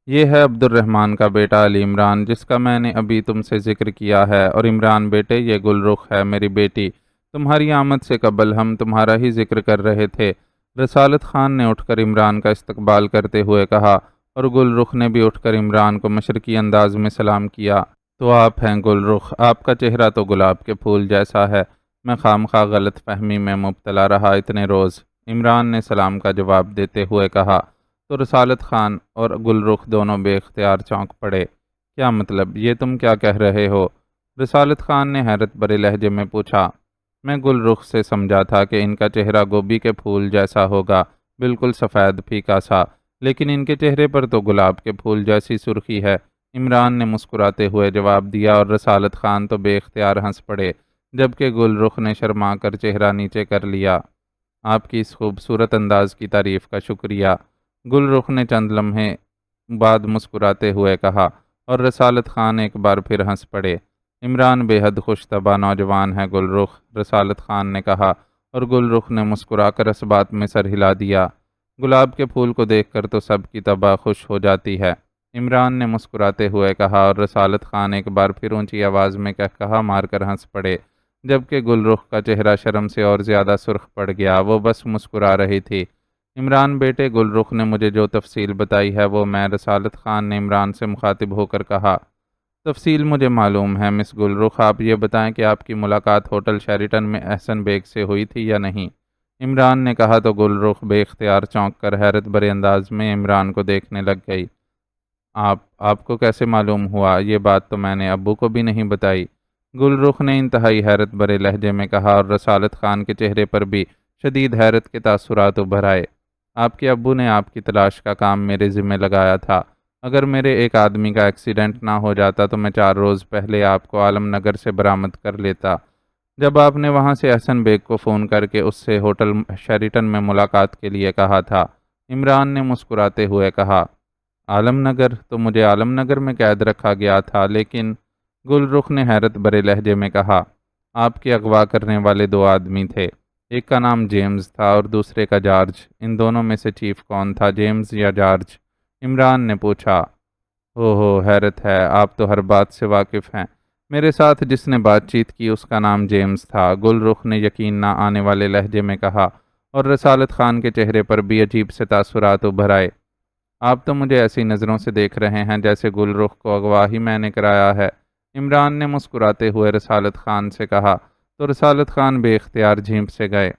یہ ہے عبد الرحمن کا بیٹا علی عمران، جس کا میں نے ابھی تم سے ذکر کیا ہے، اور عمران بیٹے، یہ گل رخ ہے میری بیٹی۔ تمہاری آمد سے قبل ہم تمہارا ہی ذکر کر رہے تھے۔ رسالت خان نے اٹھ کر عمران کا استقبال کرتے ہوئے کہا، اور گل رخ نے بھی اٹھ کر عمران کو مشرقی انداز میں سلام کیا۔ تو آپ ہیں گل رخ، آپ کا چہرہ تو گلاب کے پھول جیسا ہے، میں خواہ غلط فہمی میں مبتلا رہا اتنے روز، عمران نے سلام کا جواب دیتے ہوئے کہا۔ تو رسالت خان اور گل رخ دونوں بے اختیار چونک پڑے۔ کیا مطلب؟ یہ تم کیا کہہ رہے ہو؟ رسالت خان نے حیرت بھرے لہجے میں پوچھا۔ میں گل رخ سے سمجھا تھا کہ ان کا چہرہ گوبھی کے پھول جیسا ہوگا، بالکل سفید پھیکا سا، لیکن ان کے چہرے پر تو گلاب کے پھول جیسی سرخی ہے، عمران نے مسکراتے ہوئے جواب دیا، اور رسالت خان تو بے اختیار ہنس پڑے، جبکہ گل رخ نے شرما کر چہرہ نیچے کر لیا۔ آپ کی اس خوبصورت انداز کی تعریف کا شکریہ، گل رخ نے چند لمحے بعد مسکراتے ہوئے کہا، اور رسالت خان ایک بار پھر ہنس پڑے۔ عمران بے حد خوش طبع نوجوان ہے گل رخ، رسالت خان نے کہا، اور گل رخ نے مسکرا کر اس بات میں سر ہلا دیا۔ گلاب کے پھول کو دیکھ کر تو سب کی طبع خوش ہو جاتی ہے، عمران نے مسکراتے ہوئے کہا، اور رسالت خان ایک بار پھر اونچی آواز میں کہا مار کر ہنس پڑے، جبکہ گل رخ کا چہرہ شرم سے اور زیادہ سرخ پڑ گیا، وہ بس مسکرا رہی تھی۔ عمران بیٹے، گل رخ نے مجھے جو تفصیل بتائی ہے وہ میں، رسالت خان نے عمران سے مخاطب ہو کر کہا۔ تفصیل مجھے معلوم ہے مس گل رخ، آپ یہ بتائیں کہ آپ کی ملاقات ہوٹل شیریٹن میں احسن بیگ سے ہوئی تھی یا نہیں؟ عمران نے کہا تو گل رخ بے اختیار چونک کر حیرت بھرے انداز میں عمران کو دیکھنے لگ گئی۔ آپ کو کیسے معلوم ہوا؟ یہ بات تو میں نے ابو کو بھی نہیں بتائی، گل رخ نے انتہائی حیرت بھرے لہجے میں کہا، اور رسالت خان کے چہرے پر بھی شدید حیرت کے تاثرات ابھر آئے۔ آپ کے ابو نے آپ کی تلاش کا کام میرے ذمہ لگایا تھا۔ اگر میرے ایک آدمی کا ایکسیڈنٹ نہ ہو جاتا تو میں 4 روز پہلے آپ کو عالم نگر سے برآمد کر لیتا۔ جب آپ نے وہاں سے احسن بیگ کو فون کر کے اس سے ہوٹل شیریٹن میں ملاقات کے لیے کہا تھا، عمران نے مسکراتے ہوئے کہا، عالم نگر؟ تو مجھے عالم نگر میں قید رکھا گیا تھا۔ لیکن گل رخ نے حیرت بھرے لہجے میں کہا، آپ کے اغوا کرنے والے 2 آدمی تھے، ایک کا نام جیمز تھا اور دوسرے کا جارج۔ ان دونوں میں سے چیف کون تھا، جیمز یا جارج؟ عمران نے پوچھا۔ ہو حیرت ہے، آپ تو ہر بات سے واقف ہیں۔ میرے ساتھ جس نے بات چیت کی اس کا نام جیمز تھا، گل رخ نے یقین نہ آنے والے لہجے میں کہا، اور رسالت خان کے چہرے پر بھی عجیب سے تاثرات ابھر آئے۔ آپ تو مجھے ایسی نظروں سے دیکھ رہے ہیں جیسے گل رخ کو اغوا ہی میں نے کرایا ہے۔ عمران نے مسکراتے ہوئے رسالت خان سے کہا، تو رسالت خان بے اختیار جھینپ سے گئے۔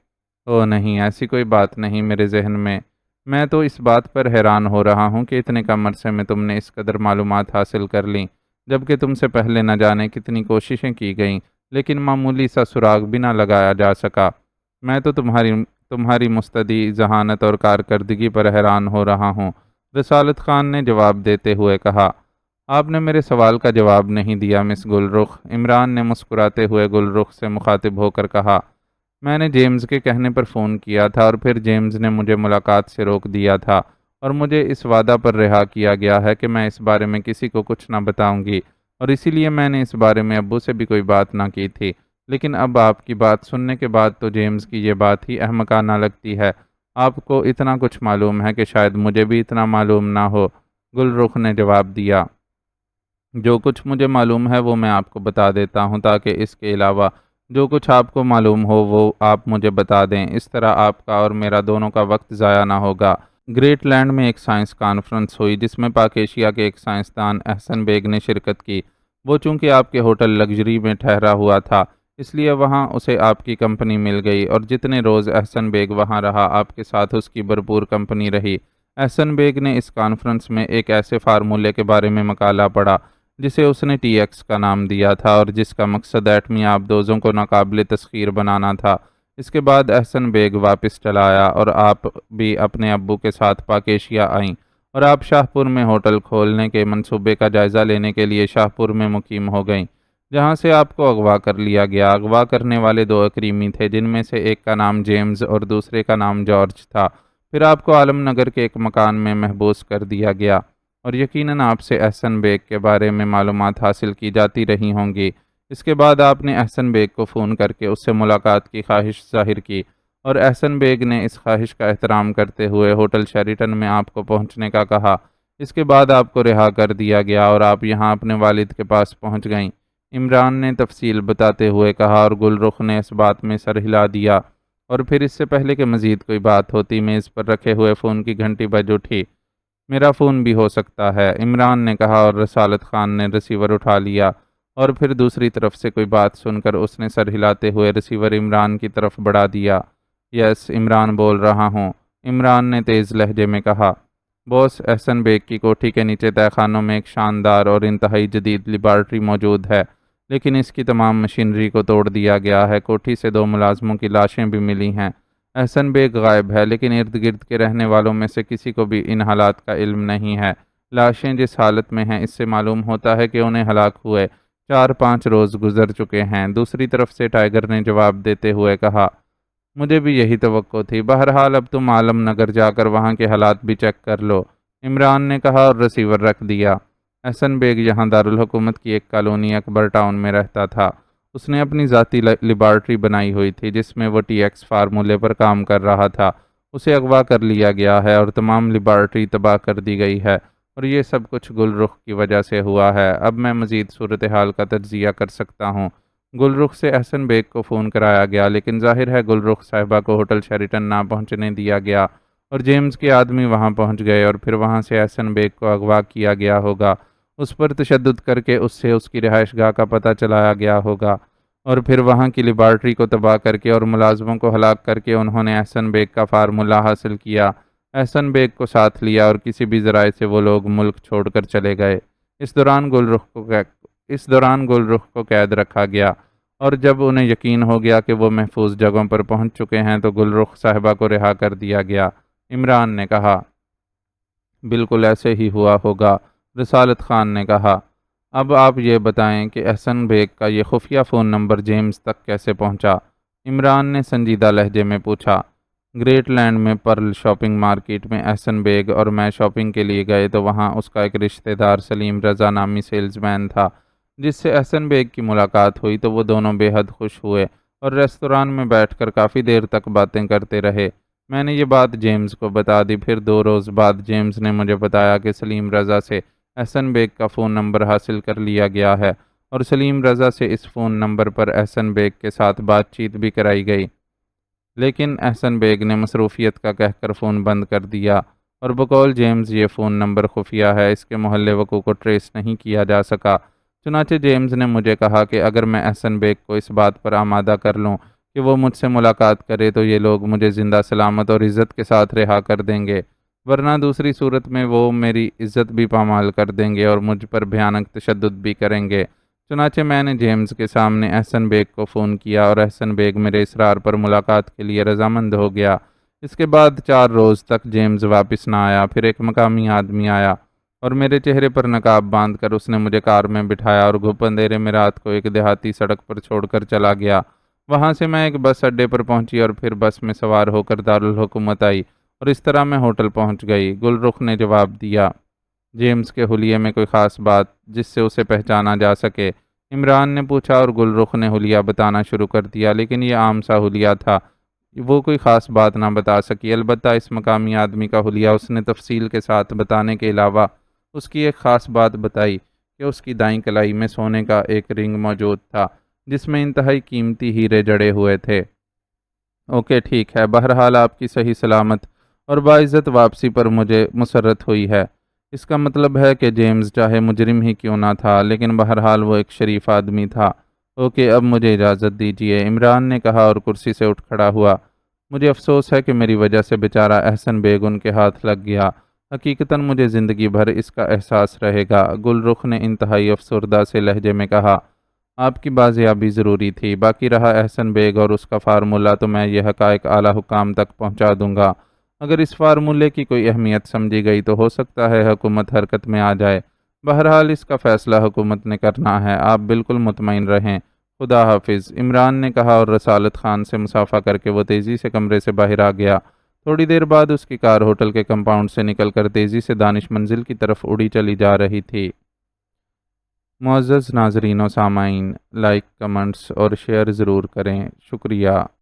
او نہیں، ایسی کوئی بات نہیں میرے ذہن میں تو اس بات پر حیران ہو رہا ہوں کہ اتنے کم عرصے میں تم نے اس قدر معلومات حاصل کر لیں، جبکہ تم سے پہلے نہ جانے کتنی کوششیں کی گئیں، لیکن معمولی سا سراغ بھی نہ لگایا جا سکا۔ میں تو تمہاری مستعدی ذہانت اور کارکردگی پر حیران ہو رہا ہوں، رسالت خان نے جواب دیتے ہوئے کہا۔ آپ نے میرے سوال کا جواب نہیں دیا مس گل رخ، عمران نے مسکراتے ہوئے گل رخ سے مخاطب ہو کر کہا۔ میں نے جیمز کے کہنے پر فون کیا تھا اور پھر جیمز نے مجھے ملاقات سے روک دیا تھا اور مجھے اس وعدہ پر رہا کیا گیا ہے کہ میں اس بارے میں کسی کو کچھ نہ بتاؤں گی، اور اسی لیے میں نے اس بارے میں ابو سے بھی کوئی بات نہ کی تھی۔ لیکن اب آپ کی بات سننے کے بعد تو جیمز کی یہ بات ہی احمقانہ لگتی ہے۔ آپ کو اتنا کچھ معلوم ہے کہ شاید مجھے بھی اتنا معلوم نہ ہو، گل رخ نے جواب دیا۔ جو کچھ مجھے معلوم ہے وہ میں آپ کو بتا دیتا ہوں تاکہ اس کے علاوہ جو کچھ آپ کو معلوم ہو وہ آپ مجھے بتا دیں، اس طرح آپ کا اور میرا دونوں کا وقت ضائع نہ ہوگا۔ گریٹ لینڈ میں ایک سائنس کانفرنس ہوئی جس میں پاک ایشیا کے ایک سائنسدان احسن بیگ نے شرکت کی۔ وہ چونکہ آپ کے ہوٹل لگژری میں ٹھہرا ہوا تھا اس لیے وہاں اسے آپ کی کمپنی مل گئی، اور جتنے روز احسن بیگ وہاں رہا آپ کے ساتھ اس کی بھرپور کمپنی رہی۔ احسن بیگ نے اس کانفرنس میں ایک ایسے فارمولے کے بارے میں مقالہ پڑھا جسے اس نے ٹی ایکس کا نام دیا تھا اور جس کا مقصد ایٹمی آبدوزوں کو ناقابل تسخیر بنانا تھا۔ اس کے بعد احسن بیگ واپس چلا آیا اور آپ بھی اپنے ابو کے ساتھ پاک ایشیا آئیں، اور آپ شاہ پور میں ہوٹل کھولنے کے منصوبے کا جائزہ لینے کے لیے شاہ پور میں مقیم ہو گئیں، جہاں سے آپ کو اغوا کر لیا گیا۔ اغوا کرنے والے 2 اکریمی تھے جن میں سے ایک کا نام جیمز اور دوسرے کا نام جارج تھا۔ پھر آپ کو عالم نگر کے ایک مکان میں محبوس کر دیا گیا، اور یقیناً آپ سے احسن بیگ کے بارے میں معلومات حاصل کی جاتی رہی ہوں گی۔ اس کے بعد آپ نے احسن بیگ کو فون کر کے اس سے ملاقات کی خواہش ظاہر کی، اور احسن بیگ نے اس خواہش کا احترام کرتے ہوئے ہوٹل شیریٹن میں آپ کو پہنچنے کا کہا۔ اس کے بعد آپ کو رہا کر دیا گیا اور آپ یہاں اپنے والد کے پاس پہنچ گئیں، عمران نے تفصیل بتاتے ہوئے کہا، اور گل رخ نے اس بات میں سر ہلا دیا، اور پھر اس سے پہلے کہ مزید کوئی بات ہوتی میز پر رکھے ہوئے فون کی گھنٹی بج اٹھی۔ میرا فون بھی ہو سکتا ہے، عمران نے کہا، اور رسالت خان نے ریسیور اٹھا لیا، اور پھر دوسری طرف سے کوئی بات سن کر اس نے سر ہلاتے ہوئے ریسیور عمران کی طرف بڑھا دیا۔ یس، عمران بول رہا ہوں، عمران نے تیز لہجے میں کہا۔ بوس، احسن بیگ کی کوٹھی کے نیچے تہہ خانوں میں ایک شاندار اور انتہائی جدید لیبارٹری موجود ہے، لیکن اس کی تمام مشینری کو توڑ دیا گیا ہے۔ کوٹھی سے 2 ملازموں کی لاشیں بھی ملی ہیں۔ احسن بیگ غائب ہے، لیکن ارد گرد کے رہنے والوں میں سے کسی کو بھی ان حالات کا علم نہیں ہے۔ لاشیں جس حالت میں ہیں اس سے معلوم ہوتا ہے کہ انہیں ہلاک ہوئے 4-5 روز گزر چکے ہیں۔ دوسری طرف سے ٹائیگر نے جواب دیتے ہوئے کہا، مجھے بھی یہی توقع تھی۔ بہرحال اب تم عالم نگر جا کر وہاں کے حالات بھی چیک کر لو، عمران نے کہا اور ریسیور رکھ دیا۔ احسن بیگ یہاں دارالحکومت کی ایک کالونی اکبر ٹاؤن میں رہتا تھا۔ اس نے اپنی ذاتی لیبارٹری بنائی ہوئی تھی جس میں وہ ٹی ایکس فارمولے پر کام کر رہا تھا۔ اسے اغوا کر لیا گیا ہے اور تمام لیبارٹری تباہ کر دی گئی ہے، اور یہ سب کچھ گل رخ کی وجہ سے ہوا ہے۔ اب میں مزید صورتحال کا تجزیہ کر سکتا ہوں۔ گل رخ سے احسن بیگ کو فون کرایا گیا، لیکن ظاہر ہے گل رخ صاحبہ کو ہوٹل شیریٹن نہ پہنچنے دیا گیا، اور جیمز کے آدمی وہاں پہنچ گئے، اور پھر وہاں سے احسن بیگ کو اغوا کیا گیا ہوگا۔ اس پر تشدد کر کے اس سے اس کی رہائش گاہ کا پتہ چلایا گیا ہوگا، اور پھر وہاں کی لیبارٹری کو تباہ کر کے اور ملازموں کو ہلاک کر کے انہوں نے احسن بیگ کا فارمولہ حاصل کیا، احسن بیگ کو ساتھ لیا، اور کسی بھی ذرائع سے وہ لوگ ملک چھوڑ کر چلے گئے۔ اس دوران گل رخ کو قید رکھا گیا، اور جب انہیں یقین ہو گیا کہ وہ محفوظ جگہوں پر پہنچ چکے ہیں تو گل رخ صاحبہ کو رہا کر دیا گیا۔ عمران نے کہا۔ بالکل ایسے ہی ہوا ہوگا، رسالت خان نے کہا۔ اب آپ یہ بتائیں کہ احسن بیگ کا یہ خفیہ فون نمبر جیمز تک کیسے پہنچا؟ عمران نے سنجیدہ لہجے میں پوچھا۔ گریٹ لینڈ میں پرل شاپنگ مارکیٹ میں احسن بیگ اور میں شاپنگ کے لیے گئے تو وہاں اس کا ایک رشتہ دار سلیم رضا نامی سیلز مین تھا جس سے احسن بیگ کی ملاقات ہوئی تو وہ دونوں بے حد خوش ہوئے اور ریستوران میں بیٹھ کر کافی دیر تک باتیں کرتے رہے۔ میں نے یہ بات جیمز کو بتا دی۔ پھر 2 روز بعد جیمز نے مجھے بتایا کہ سلیم رضا سے احسن بیگ کا فون نمبر حاصل کر لیا گیا ہے اور سلیم رضا سے اس فون نمبر پر احسن بیگ کے ساتھ بات چیت بھی کرائی گئی، لیکن احسن بیگ نے مصروفیت کا کہہ کر فون بند کر دیا اور بقول جیمز یہ فون نمبر خفیہ ہے، اس کے محل وقوع کو ٹریس نہیں کیا جا سکا۔ چنانچہ جیمز نے مجھے کہا کہ اگر میں احسن بیگ کو اس بات پر آمادہ کر لوں کہ وہ مجھ سے ملاقات کرے تو یہ لوگ مجھے زندہ سلامت اور عزت کے ساتھ رہا کر دیں گے، ورنہ دوسری صورت میں وہ میری عزت بھی پامال کر دیں گے اور مجھ پر بھیانک تشدد بھی کریں گے۔ چنانچہ میں نے جیمز کے سامنے احسن بیگ کو فون کیا اور احسن بیگ میرے اصرار پر ملاقات کے لیے رضامند ہو گیا۔ اس کے بعد 4 روز تک جیمز واپس نہ آیا۔ پھر ایک مقامی آدمی آیا اور میرے چہرے پر نقاب باندھ کر اس نے مجھے کار میں بٹھایا اور گھپ اندھیرے میں رات کو ایک دیہاتی سڑک پر چھوڑ کر چلا گیا۔ وہاں سے میں ایک بس اڈے پر پہنچی اور پھر بس میں سوار ہو کر دارالحکومت آئی اور اس طرح میں ہوٹل پہنچ گئی۔ گل رخ نے جواب دیا۔ جیمز کے حلیے میں کوئی خاص بات جس سے اسے پہچانا جا سکے؟ عمران نے پوچھا اور گل رخ نے حلیہ بتانا شروع کر دیا، لیکن یہ عام سا حلیہ تھا، وہ کوئی خاص بات نہ بتا سکی۔ البتہ اس مقامی آدمی کا حلیہ اس نے تفصیل کے ساتھ بتانے کے علاوہ اس کی ایک خاص بات بتائی کہ اس کی دائیں کلائی میں سونے کا ایک رنگ موجود تھا جس میں انتہائی قیمتی ہیرے جڑے ہوئے تھے۔ اوکے ٹھیک ہے، بہرحال آپ کی صحیح سلامت اور باعزت واپسی پر مجھے مسرت ہوئی ہے۔ اس کا مطلب ہے کہ جیمز چاہے مجرم ہی کیوں نہ تھا لیکن بہرحال وہ ایک شریف آدمی تھا۔ اوکے اب مجھے اجازت دیجیے، عمران نے کہا اور کرسی سے اٹھ کھڑا ہوا۔ مجھے افسوس ہے کہ میری وجہ سے بیچارہ احسن بیگ ان کے ہاتھ لگ گیا۔ حقیقتاً مجھے زندگی بھر اس کا احساس رہے گا۔ گل رخ نے انتہائی افسردہ سے لہجے میں کہا۔ آپ کی بازیابی ضروری تھی، باقی رہا احسن بیگ اور اس کا فارمولہ تو میں یہ حقائق اعلیٰ حکام تک پہنچا دوں گا۔ اگر اس فارمولے کی کوئی اہمیت سمجھی گئی تو ہو سکتا ہے حکومت حرکت میں آ جائے۔ بہرحال اس کا فیصلہ حکومت نے کرنا ہے، آپ بالکل مطمئن رہیں۔ خدا حافظ، عمران نے کہا اور رسالت خان سے مصافحہ کر کے وہ تیزی سے کمرے سے باہر آ گیا۔ تھوڑی دیر بعد اس کی کار ہوٹل کے کمپاؤنڈ سے نکل کر تیزی سے دانش منزل کی طرف اڑی چلی جا رہی تھی۔ معزز ناظرین و سامعین، لائک، کمنٹس اور شیئر ضرور کریں، شکریہ۔